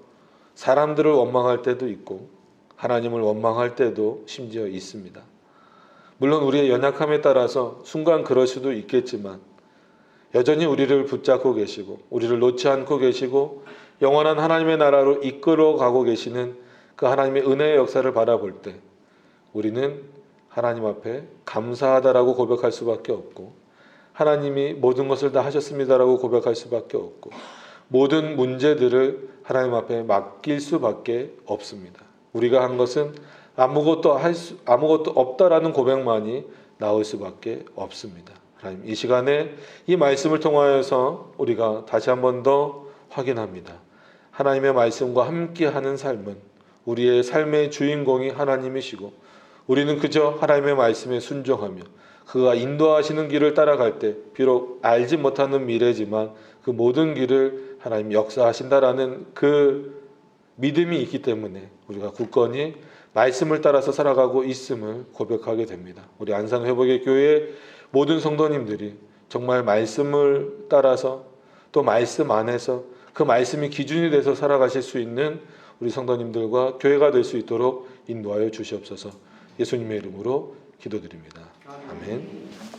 S1: 사람들을 원망할 때도 있고 하나님을 원망할 때도 심지어 있습니다. 물론 우리의 연약함에 따라서 순간 그럴 수도 있겠지만 여전히 우리를 붙잡고 계시고 우리를 놓지 않고 계시고 영원한 하나님의 나라로 이끌어 가고 계시는 그 하나님의 은혜의 역사를 바라볼 때 우리는 하나님 앞에 감사하다라고 고백할 수밖에 없고 하나님이 모든 것을 다 하셨습니다라고 고백할 수밖에 없고 모든 문제들을 하나님 앞에 맡길 수밖에 없습니다. 우리가 한 것은 아무것도 없다라는 고백만이 나올 수밖에 없습니다. 하나님, 이 시간에 이 말씀을 통하여서 우리가 다시 한 번 더 확인합니다. 하나님의 말씀과 함께하는 삶은 우리의 삶의 주인공이 하나님이시고 우리는 그저 하나님의 말씀에 순종하며 그가 인도하시는 길을 따라갈 때 비록 알지 못하는 미래지만 그 모든 길을 하나님 역사하신다라는 그 믿음이 있기 때문에 우리가 굳건히 말씀을 따라서 살아가고 있음을 고백하게 됩니다. 우리 안산 회복의 교회 모든 성도님들이 정말 말씀을 따라서 또 말씀 안에서 그 말씀이 기준이 돼서 살아가실 수 있는 우리 성도님들과 교회가 될 수 있도록 인도하여 주시옵소서. 예수님의 이름으로 기도드립니다. 아멘.